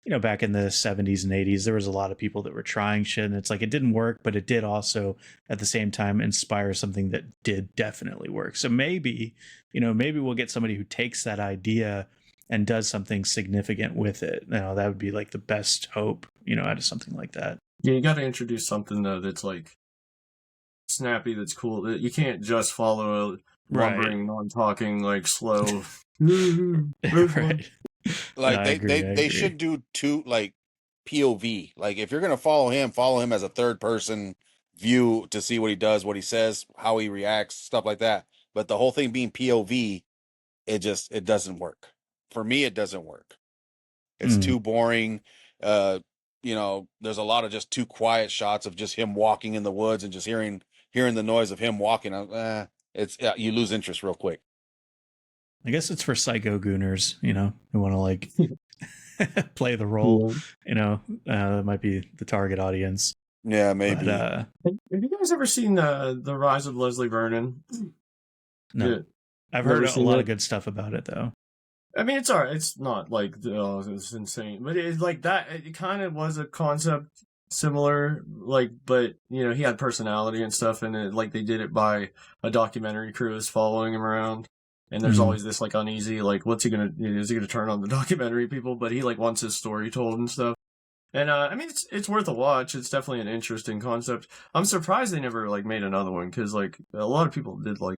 Speaker 1: you know, back in the 70s and 80s, there was a lot of people that were trying shit, and it's like, it didn't work, but it did also at the same time inspire something that did definitely work. So maybe we'll get somebody who takes that idea and does something significant with it. You know, that would be like the best hope, you know, out of something like that. Yeah,
Speaker 3: you got to introduce something though that's like snappy, that's cool. That you can't just follow a lumbering, non-talking, like slow.
Speaker 2: Right. Like they should do two, like, POV. Like, if you're gonna follow him as a third person view to see what he does, what he says, how he reacts, stuff like that. but the whole thing being POV, it doesn't work. For me, it doesn't work. It's too boring. There's a lot of just too quiet shots of just him walking in the woods and just hearing the noise of him walking. You lose interest real quick.
Speaker 1: I guess it's for psycho gooners, who want to like play the role. That might be the target audience.
Speaker 2: Yeah, maybe.
Speaker 3: But, have you guys ever seen the Rise of Leslie Vernon?
Speaker 1: No, yeah. I've heard a lot of good stuff about it, though.
Speaker 3: I mean, it's alright. It's not like it's insane, but it's like that. It kind of was a concept similar, like, but he had personality and stuff, and they did it by a documentary crew is following him around. And there's always this like uneasy, like, what's he gonna? Is he gonna turn on the documentary people? But he like wants his story told and stuff. And I mean, it's worth a watch. It's definitely an interesting concept. I'm surprised they never like made another one because like a lot of people did like.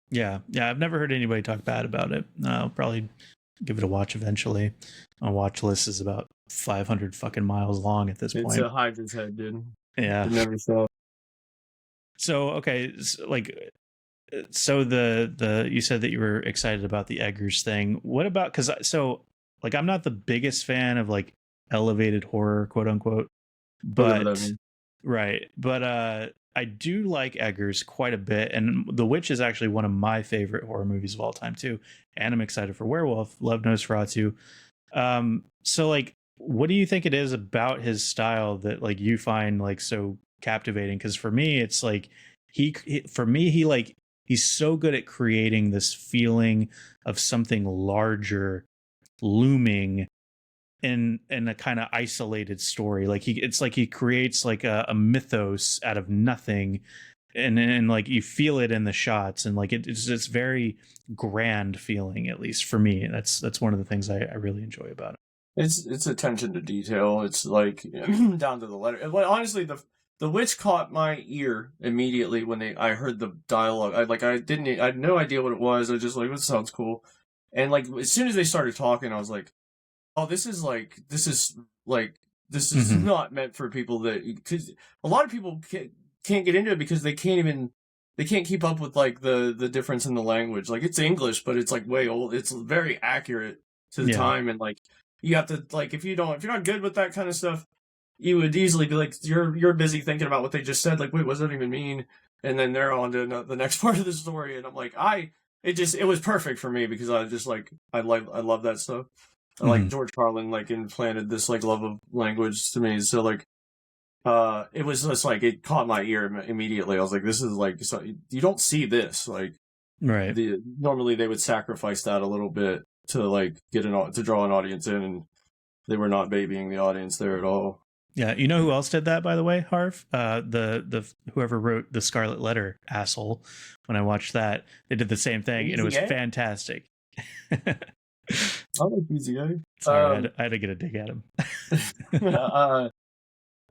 Speaker 1: Yeah. I've never heard anybody talk bad about it. I'll probably give it a watch eventually. My watch list is about 500 fucking miles long at this point.
Speaker 3: It's a Hydra's head, dude.
Speaker 1: Yeah.
Speaker 3: It never saw.
Speaker 1: So okay, so the you said that you were excited about the Eggers thing. What about I'm not the biggest fan of like elevated horror, quote unquote, but right. But I do like Eggers quite a bit, and The Witch is actually one of my favorite horror movies of all time too. And I'm excited for Werewolf. Love Nosferatu. So like, what do you think it is about his style that like you find like so captivating? Because for me, it's like he's so good at creating this feeling of something larger looming in a kind of isolated story. Like it's like he creates like a mythos out of nothing, and like you feel it in the shots, and like it's very grand feeling, at least for me. That's one of the things I really enjoy about it.
Speaker 3: It's attention to detail. It's like down to the letter. Well, honestly, the Witch caught my ear immediately when I heard the dialogue. I had no idea what it was. I was just like, this sounds cool. And like as soon as they started talking, I was like, oh, this is not meant for people because a lot of people can't get into it because they can't keep up with like the difference in the language. Like it's English, but it's like way old. It's very accurate to the time, and like you have to like if you're not good with that kind of stuff, you would easily be like you're busy thinking about what they just said. Like, wait, what does that even mean? And then they're on to the next part of the story, and I'm like, it was perfect for me because I just like I love that stuff. Like George Carlin like implanted this like love of language to me, so like it was just like it caught my ear immediately. I was like, this is like you don't see this like
Speaker 1: right.
Speaker 3: Normally they would sacrifice that a little bit to like to draw an audience in, and they were not babying the audience there at all.
Speaker 1: Yeah, you know who else did that, by the way, Harv? The whoever wrote the Scarlet Letter, asshole. When I watched that, they did the same thing, and it was fantastic.
Speaker 3: I like BZA.
Speaker 1: Sorry, I had to get a dig at him.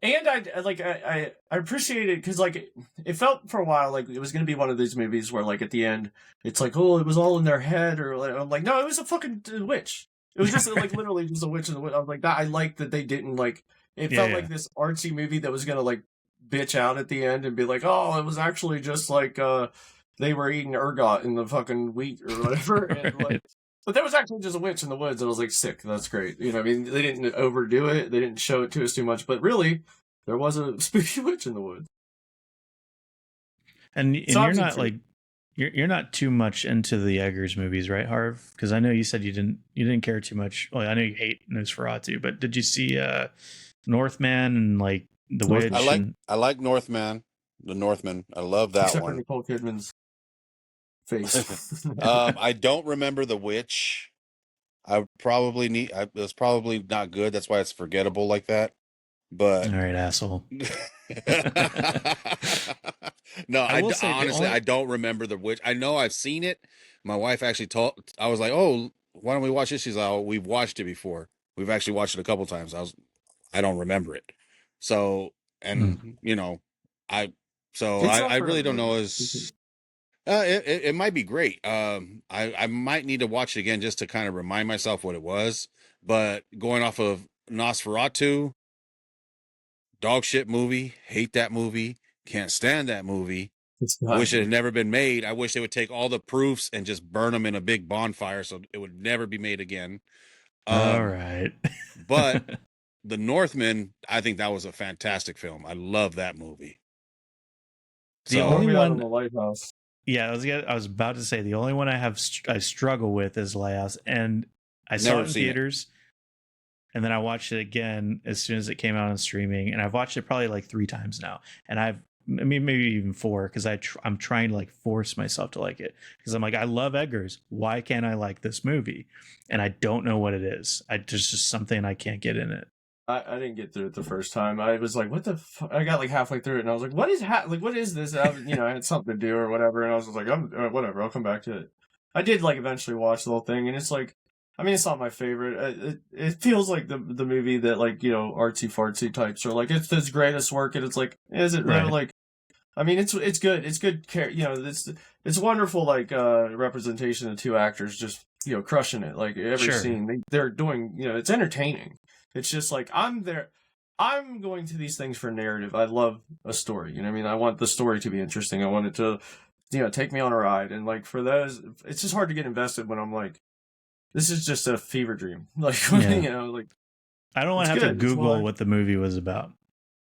Speaker 3: And I appreciate it because like it felt for a while like it was gonna be one of these movies where like at the end it's like, oh, it was all in their head, or like, I'm like, no, it was a fucking witch. It was just like literally just a witch and the witch. I was like, that I like that they didn't like. It felt like this artsy movie that was gonna like bitch out at the end and be like, oh, it was actually just like they were eating ergot in the fucking wheat or whatever. And like, but there was actually just a witch in the woods, and I was like, sick, that's great. I mean, they didn't overdo it, they didn't show it to us too much, but really, there was a spooky witch in the woods.
Speaker 1: And you're not like you're not too much into the Eggers movies, right, Harv? Because I know you said you didn't care too much. Well, I know you hate Nosferatu, but did you see Northman and like The Witch?
Speaker 2: I like Northman, the Northman. I love that
Speaker 3: Except
Speaker 2: one.
Speaker 3: For Nicole Kidman's face.
Speaker 2: I don't remember The Witch. It was probably not good. That's why it's forgettable like that. But
Speaker 1: all right, asshole.
Speaker 2: No, I don't remember The Witch. I know I've seen it. My wife actually I was like, oh, why don't we watch this? She's like, oh, we've watched it before. We've actually watched it a couple times. I don't remember it. So, and I really don't know it might be great. I might need to watch it again just to kind of remind myself what it was. But going off of Nosferatu, dog shit movie, hate that movie, can't stand that movie. I wish it had never been made. I wish they would take all the proofs and just burn them in a big bonfire so it would never be made again.
Speaker 1: All right.
Speaker 2: But The Northman, I think that was a fantastic film. I love that movie.
Speaker 1: The
Speaker 2: So-
Speaker 1: only
Speaker 3: Movie out
Speaker 1: one,
Speaker 3: on the Lighthouse.
Speaker 1: yeah, I was about to say the only one I struggle with is Lighthouse, and I saw
Speaker 2: Never
Speaker 1: it in
Speaker 2: seen it.
Speaker 1: theaters, and then I watched it again as soon as it came out on streaming, and I've watched it probably like 3 times now, and maybe even 4 because I'm trying to like force myself to like it because I'm like, I love Eggers, why can't I like this movie? And I don't know what it is. There's just something I can't get in it.
Speaker 3: I didn't get through it the first time. I was like, what the fuck? I got like halfway through it and I was like, what is this? And I had something to do or whatever. And I was just like, whatever, I'll come back to it. I did like eventually watch the whole thing. And it's like, I mean, it's not my favorite. It feels like the movie that like, artsy fartsy types are like, it's his greatest work. And it's like, is it really?
Speaker 1: Right.
Speaker 3: Like, I mean, it's good. It's good care. It's wonderful. Like, representation of 2 actors just, crushing it. Like every
Speaker 1: Sure.
Speaker 3: scene they're doing, it's entertaining. It's just like, I'm there. I'm going to these things for narrative. I love a story. You know what I mean? I want the story to be interesting. I want it to, take me on a ride. And like for those, it's just hard to get invested when I'm like, this is just a fever dream. Like,
Speaker 1: Yeah.
Speaker 3: like.
Speaker 1: I don't want to
Speaker 3: It's
Speaker 1: have to
Speaker 3: good. It's
Speaker 1: Google
Speaker 3: why-
Speaker 1: what the movie was about.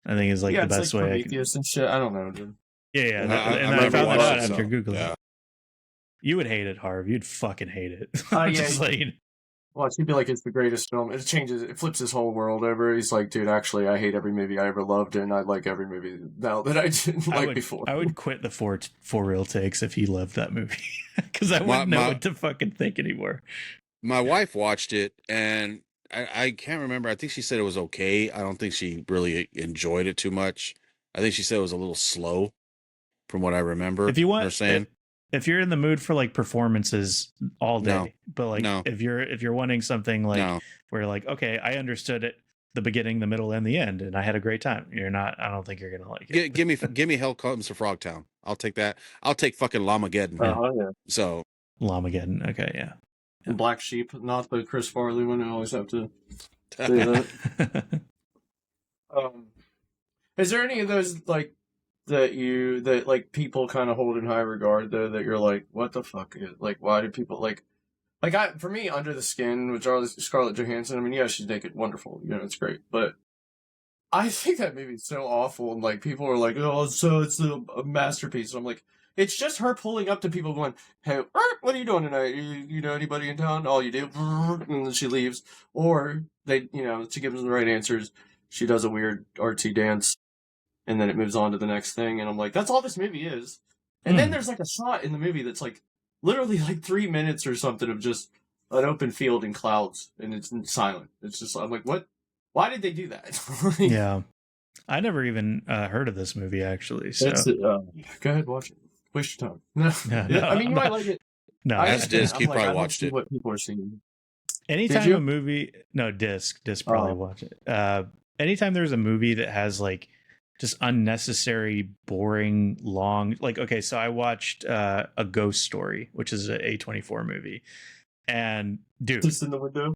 Speaker 1: I think is like
Speaker 3: yeah,
Speaker 1: the
Speaker 3: it's
Speaker 1: best
Speaker 3: like
Speaker 1: way I can.
Speaker 3: Prometheus and shit. I don't know, dude.
Speaker 1: Yeah. And
Speaker 2: I
Speaker 1: I
Speaker 2: never
Speaker 1: found that
Speaker 2: watched
Speaker 1: out
Speaker 2: it,
Speaker 1: after
Speaker 2: so,
Speaker 1: Googling
Speaker 2: yeah.
Speaker 1: it. You would hate it, Harv. You'd fucking hate it.
Speaker 3: Yeah,
Speaker 1: Just like,
Speaker 3: Well, he'd be like, it's the greatest film. It flips his whole world over. He's like, dude, actually, I hate every movie I ever loved, and I like every movie now that I didn't like before.
Speaker 1: I would quit the for real takes if he loved that movie because I wouldn't know what to fucking think anymore.
Speaker 2: My wife watched it, and I can't remember. I think she said it was okay. I don't think she really enjoyed it too much. I think she said it was a little slow, from what I remember.
Speaker 1: If you want,
Speaker 2: her saying.
Speaker 1: If you're in the mood for like performances all day,
Speaker 2: No.
Speaker 1: but like
Speaker 2: No.
Speaker 1: if you're wanting something like
Speaker 2: No.
Speaker 1: where like, okay, I understood it, the beginning, the middle, and the end, and I had a great time. I don't think you're gonna like it.
Speaker 2: Give me Hell Comes to Frogtown. I'll take that. I'll take fucking Lamageddon.
Speaker 3: Yeah.
Speaker 2: So
Speaker 1: Lamageddon. Okay, yeah.
Speaker 3: And Black Sheep, not the Chris Farley one. I always have to say that. Is there any of those like that like people kind of hold in high regard though that you're like, what the fuck? Like, why do people like for me, Under the Skin with Scarlett Johansson? I mean, yeah, she's naked, wonderful, it's great, but I think that movie's so awful, and like people are like, oh, so it's a masterpiece. And I'm like, it's just her pulling up to people going, hey, what are you doing tonight? You know anybody in town? All you do, and then she leaves, or they, she gives them the right answers. She does a weird artsy dance. And then it moves on to the next thing, and I'm like, that's all this movie is. And then there's like a shot in the movie that's like literally like 3 minutes or something of just an open field and clouds, and it's silent. It's just, I'm like, what? Why did they do that?
Speaker 1: Yeah, I never even heard of this movie actually. So
Speaker 3: Go ahead, watch it. Waste your time. No,
Speaker 1: no,
Speaker 3: I mean, you might like it.
Speaker 1: No,
Speaker 2: That's Disc. You probably
Speaker 3: I don't
Speaker 2: watched
Speaker 3: see
Speaker 2: it.
Speaker 3: What people are seeing.
Speaker 1: anytime
Speaker 3: you?
Speaker 1: a movie, no disc probably watch it. Anytime there's a movie that has like just unnecessary, boring, long. Like, okay, so I watched A Ghost Story, which is a A24 movie, and dude,
Speaker 3: Just in the window.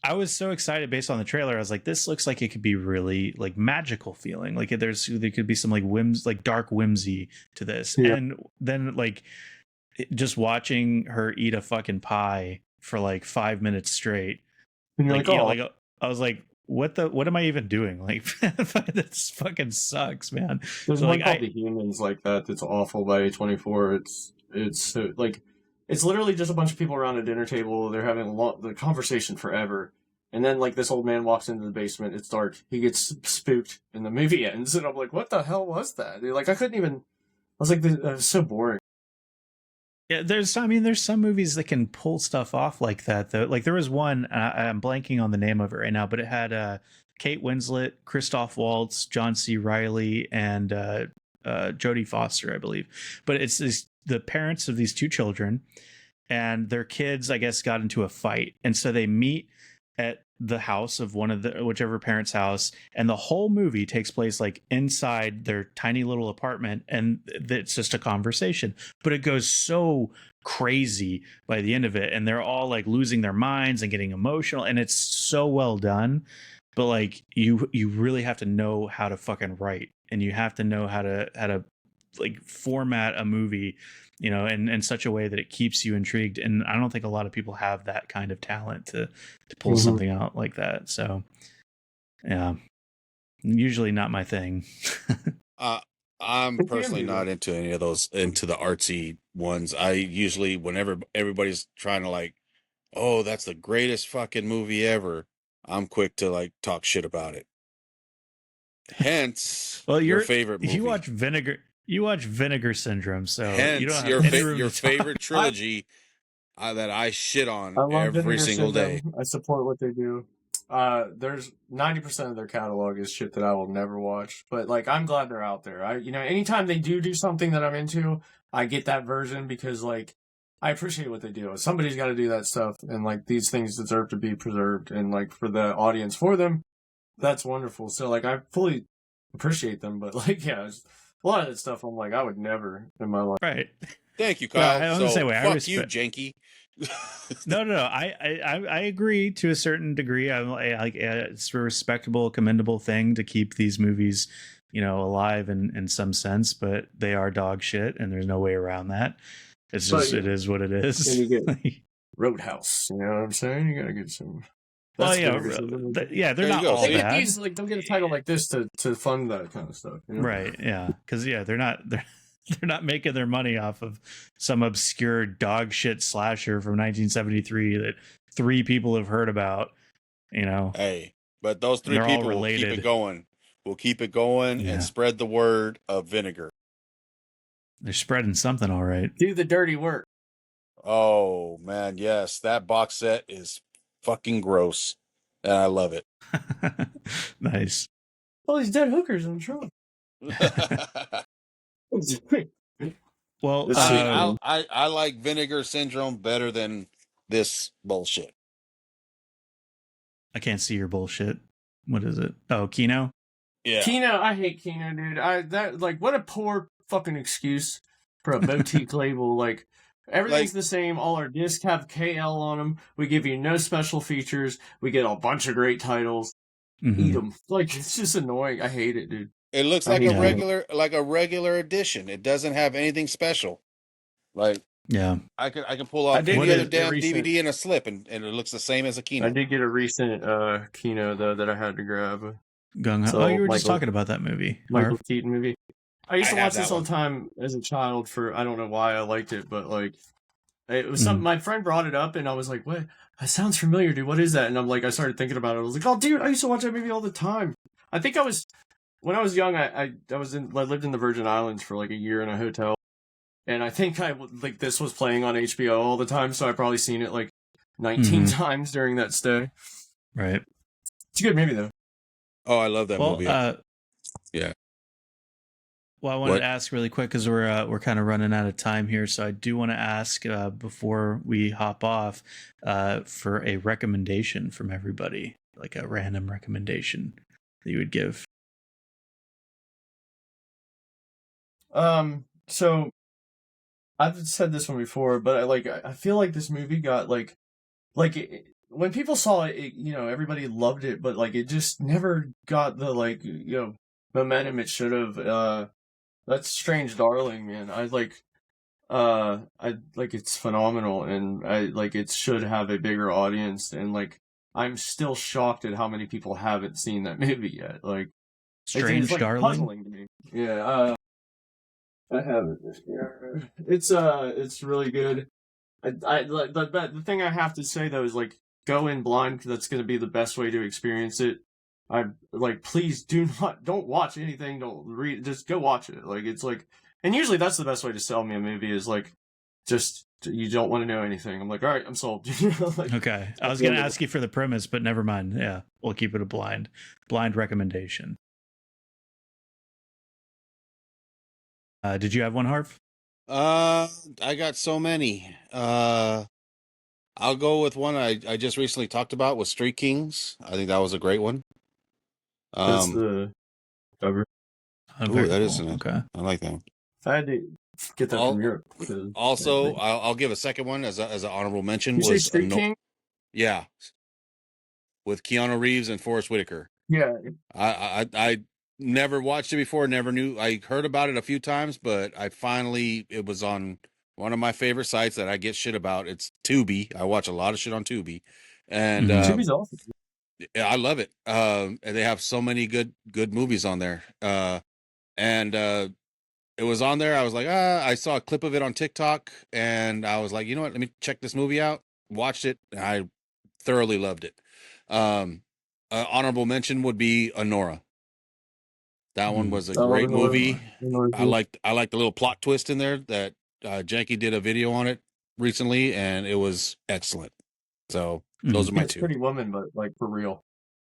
Speaker 1: I was so excited based on the trailer. I was like, this looks like it could be really like magical feeling. Like there could be some like dark whimsy to this,
Speaker 3: Yeah.
Speaker 1: and then like just watching her eat a fucking pie for like 5 minutes straight.
Speaker 3: And you're
Speaker 1: Like,
Speaker 3: like,
Speaker 1: yeah,
Speaker 3: oh,
Speaker 1: like I was like, what am I even doing? Like, this fucking sucks, man.
Speaker 3: there's
Speaker 1: So,
Speaker 3: one
Speaker 1: like,
Speaker 3: called The Humans like that. That's awful by A24. It's like, it's literally just a bunch of people around a dinner table. They're having the conversation forever. And then like this old man walks into the basement. It's dark. He gets spooked and the movie ends. And I'm like, what the hell was that? Like, I couldn't even, I was like, that was so boring.
Speaker 1: Yeah, there's some movies that can pull stuff off like that though. Like there was one, I'm blanking on the name of it right now, but it had Kate Winslet, Christoph Waltz, John C. Reilly, and Jodie Foster, I believe. But it's the parents of these 2 children, and their kids, I guess, got into a fight, and so they meet at the house of whichever parent's house, and the whole movie takes place like inside their tiny little apartment, and it's just a conversation, but it goes so crazy by the end of it, and they're all like losing their minds and getting emotional, and it's so well done. But like you really have to know how to fucking write, and you have to know how to like format a movie, you know, in such a way that it keeps you intrigued. And I don't think a lot of people have that kind of talent to pull something out like that. So yeah, usually not my thing.
Speaker 2: I'm personally not into any of those, into the artsy ones. I usually, whenever everybody's trying to like, oh, that's the greatest fucking movie ever, I'm quick to like talk shit about it. Hence,
Speaker 1: well,
Speaker 2: your favorite movie.
Speaker 1: You watch Vinegar Syndrome, so
Speaker 2: hence
Speaker 1: you don't have
Speaker 2: your favorite trilogy that I shit on every single day.
Speaker 3: I support what they do. There's 90% of their catalog is shit that I will never watch, but like I'm glad they're out there. Anytime they do something that I'm into, I get that version because like I appreciate what they do. Somebody's got to do that stuff, and like these things deserve to be preserved, and like for the audience for them, that's wonderful. So like I fully appreciate them, but like yeah, a lot of that stuff I'm like I would never in my life.
Speaker 1: Right.
Speaker 2: Thank you, Kyle.
Speaker 1: I was the same way.
Speaker 2: Fuck you, Janky.
Speaker 1: No. I agree to a certain degree. I like it's a respectable, commendable thing to keep these movies, you know, alive in some sense, but they are dog shit, and there's no way around that. It's just it is what it is.
Speaker 3: And you get Roadhouse. You know what I'm saying? You gotta get some.
Speaker 1: Well, yeah, they're not all bad.
Speaker 3: These, like, don't get a title like this to fund that kind of stuff, you know?
Speaker 1: Right? Yeah, because they're not making their money off of some obscure dog shit slasher from 1973 that 3 people have heard about. You know,
Speaker 2: hey, but those 3 people will keep it going. We'll keep it going and spread the word of Vinegar.
Speaker 1: They're spreading something, all right.
Speaker 3: Do the dirty work.
Speaker 2: Oh man, yes, that box set is fucking gross, and I love it.
Speaker 1: Nice.
Speaker 3: All these dead hookers on Trump.
Speaker 1: Well,
Speaker 2: I like Vinegar Syndrome better than this bullshit.
Speaker 1: I can't see your bullshit. What is it? Oh, Kino?
Speaker 2: Yeah.
Speaker 3: Kino, I hate Kino, dude. What a poor fucking excuse for a boutique label. Like, everything's the same. All our discs have KL on them. We give you no special features. We get a bunch of great titles.
Speaker 1: Mm-hmm.
Speaker 3: Eat them. Like, it's just annoying. I hate it, dude.
Speaker 2: It looks like a regular edition. It doesn't have anything special. Like,
Speaker 1: yeah,
Speaker 2: I can pull out any other damn DVD in a slip, and it looks the same as a Kino.
Speaker 3: I did get a recent Kino though that I had to grab.
Speaker 1: Gung Ho. So, you were just talking about that movie,
Speaker 3: Michael Keaton movie. I used to watch this all the time as a child. I don't know why I liked it, but like it was something. My friend brought it up, and I was like, "What? That sounds familiar, dude. What is that?" And I started thinking about it. I was like, "Oh, dude, I used to watch that movie all the time." I think when I was young. I lived in the Virgin Islands for like a year in a hotel, and I think this was playing on HBO all the time, so I probably seen it like 19 times during that stay.
Speaker 1: Right.
Speaker 3: It's a good movie though.
Speaker 2: Oh, I love that movie. Yeah.
Speaker 1: Well, I wanted to ask really quick because we're kind of running out of time here, so I do want to ask before we hop off for a recommendation from everybody, like a random recommendation that you would give.
Speaker 3: So I've said this one before, but I feel like this movie got when people saw it, everybody loved it, but it just never got the momentum it should have. That's Strange Darling, man. It's phenomenal, and it should have a bigger audience, and I'm still shocked at how many people haven't seen that movie yet.
Speaker 1: Strange Darling,
Speaker 3: puzzling to me. Yeah, I haven't. It's really good. The thing I have to say though is go in blind, because that's going to be the best way to experience it. Please don't watch anything, don't read, just go watch it. And usually that's the best way to sell me a movie is just you don't want to know anything. I'm all right, I'm sold.
Speaker 1: Okay, I was going to ask you for the premise, but never mind. Yeah, we'll keep it a blind recommendation. Did you have one, Harv?
Speaker 2: I got so many. I'll go with one I just recently talked about with Street Kings. I think that was a great one.
Speaker 3: That's the cover.
Speaker 2: That
Speaker 1: cool.
Speaker 2: isn't it.
Speaker 1: Okay.
Speaker 2: I like that one.
Speaker 3: I had to get that from Europe.
Speaker 2: Also, I'll give a second one as an honorable mention.
Speaker 3: You say Street King?
Speaker 2: Yeah, with Keanu Reeves and Forrest Whitaker.
Speaker 3: Yeah.
Speaker 2: I never watched it before. Never knew. I heard about it a few times, but it was on one of my favorite sites that I get shit about. It's Tubi. I watch a lot of shit on Tubi, and
Speaker 1: Mhm.
Speaker 3: Tubi's awesome.
Speaker 2: I love it. And they have so many good movies on there. And it was on there. I was like, I saw a clip of it on TikTok, and I was like, you know what? Let me check this movie out. Watched it, and I thoroughly loved it. Honorable mention would be Honora. That one was a great movie. I liked the little plot twist in there that Janky did a video on it recently, and it was excellent. So those are my two.
Speaker 3: Pretty Woman, but like for real.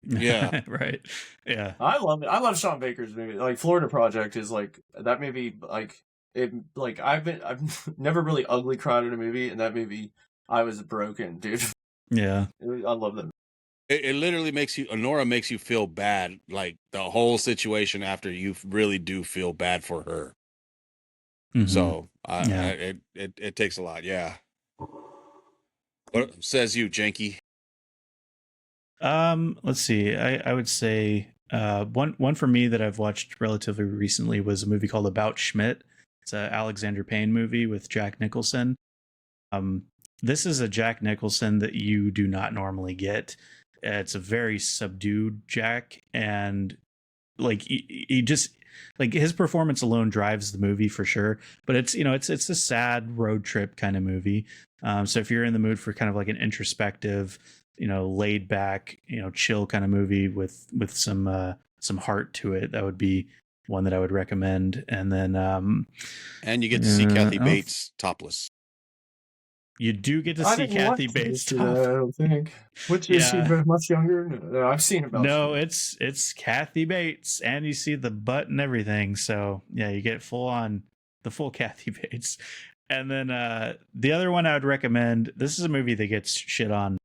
Speaker 2: Yeah.
Speaker 1: Right. Yeah.
Speaker 3: I love it. I love Sean Baker's movie. Like Florida Project is like that movie. Like it. Like I've never really ugly cried in a movie, and that movie I was broken, dude.
Speaker 1: Yeah.
Speaker 3: I love that.
Speaker 2: It literally Honora makes you feel bad, like the whole situation after you really do feel bad for her.
Speaker 1: Mhm.
Speaker 2: So
Speaker 1: Yeah.
Speaker 2: it takes a lot. Yeah. What says you, Janky?
Speaker 1: Let's see. I would say one for me that I've watched relatively recently was a movie called About Schmidt. It's a Alexander Payne movie with Jack Nicholson. This is a Jack Nicholson that you do not normally get. It's a very subdued Jack, and like he just like his performance alone drives the movie for sure. But it's it's a sad road trip kind of movie. So if you're in the mood for kind of like an introspective, laid back, chill kind of movie with some heart to it, that would be one that I would recommend. And then
Speaker 2: and you get to see Kathy Bates topless.
Speaker 1: You do get to see Kathy Bates topless.
Speaker 3: I don't think. Which is she much younger? No, I've seen about.
Speaker 1: No, it's Kathy Bates, and you see the butt and everything. So yeah, you get the full Kathy Bates. And then the other one I would recommend. This is a movie that gets shit on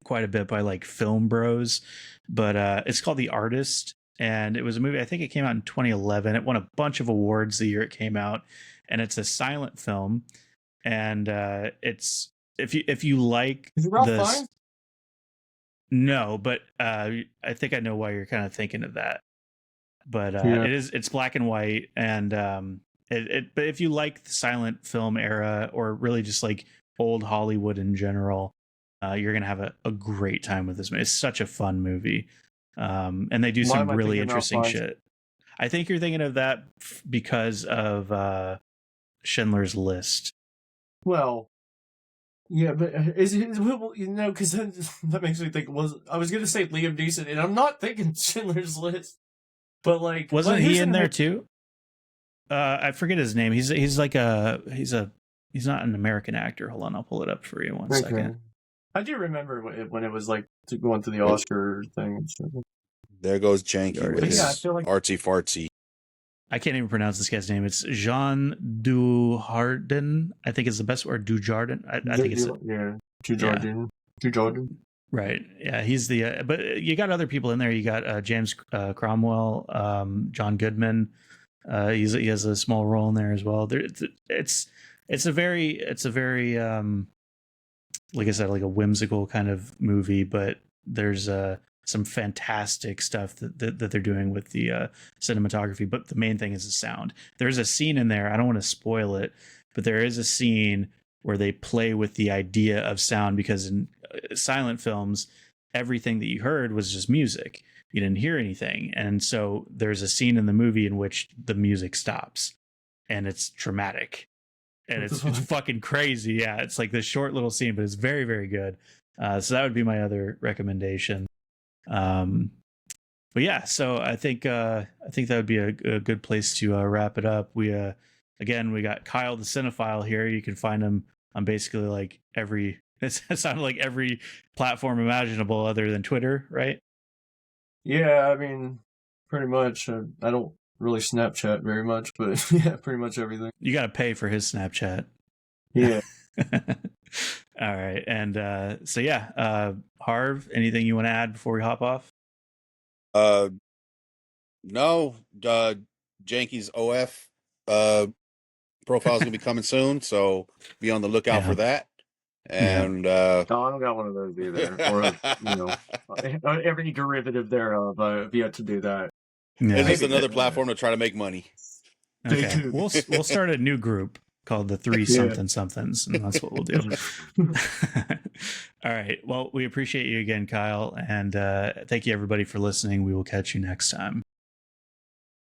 Speaker 1: quite a bit by like film bros, but it's called The Artist, and it was a movie. I think it came out in 2011. It won a bunch of awards the year it came out, and it's a silent film. And it's if you like
Speaker 3: is it Ralph Fiennes?
Speaker 1: No, but I think I know why you're kind of thinking of that. But it's black and white, and but if you like the silent film era or really just like old Hollywood in general, you're gonna have a great time with this movie. It's such a fun movie, and they do some really interesting shit. I think you're thinking of that because of Schindler's List.
Speaker 3: Well, yeah, but is it, because that makes me think. I was gonna say Liam Neeson, and I'm not thinking Schindler's List, but like,
Speaker 1: wasn't he in there too? I forget his name. He's not an American actor. Hold on, I'll pull it up for you one second.
Speaker 3: I do remember when it was like going to the Oscar thing.
Speaker 2: There goes Janky with his artsy fartsy.
Speaker 1: I can't even pronounce this guy's name. It's Jean Dujardin. I think it's the best word. Dujardin. I think it's
Speaker 3: Dujardin. Dujardin.
Speaker 1: Right. Yeah, he's the. But you got other people in there. You got James Cromwell, John Goodman. He has a small role in there as well. It's a very like I said, like a whimsical kind of movie, but there's some fantastic stuff that they're doing with the cinematography. But the main thing is the sound. There's a scene in there. I don't want to spoil it, but there is a scene where they play with the idea of sound, because in silent films, everything that you heard was just music. You didn't hear anything. And so there's a scene in the movie in which the music stops, and it's dramatic. And it's fucking crazy. Yeah, it's like this short little scene, but it's very, very good. So that would be my other recommendation. But yeah, so I think that would be a good place to wrap it up. We got Kyle the Cinephile here. You can find him on basically like every it sounded like every platform imaginable other than Twitter, right?
Speaker 3: Yeah, I mean, pretty much. I don't really Snapchat very much, but yeah, pretty much everything.
Speaker 1: You got to pay for his Snapchat.
Speaker 3: Yeah.
Speaker 1: All right. And so yeah, Harv, anything you want to add before we hop off?
Speaker 2: No. Janky's OF profile is gonna be coming soon, so be on the lookout for that. And
Speaker 3: no, I don't got one of those either. Or every derivative thereof. I've yet to do that.
Speaker 1: Yeah.
Speaker 2: It's just
Speaker 3: Maybe
Speaker 2: another
Speaker 3: that-
Speaker 2: platform to try to make money.
Speaker 3: They
Speaker 1: Okay.
Speaker 3: could.
Speaker 1: We'll start a new group called the Three
Speaker 3: Yeah.
Speaker 1: Something Somethings, and that's what we'll do. All right. Well, we appreciate you again, Kyle, and thank you everybody for listening. We will catch you next time.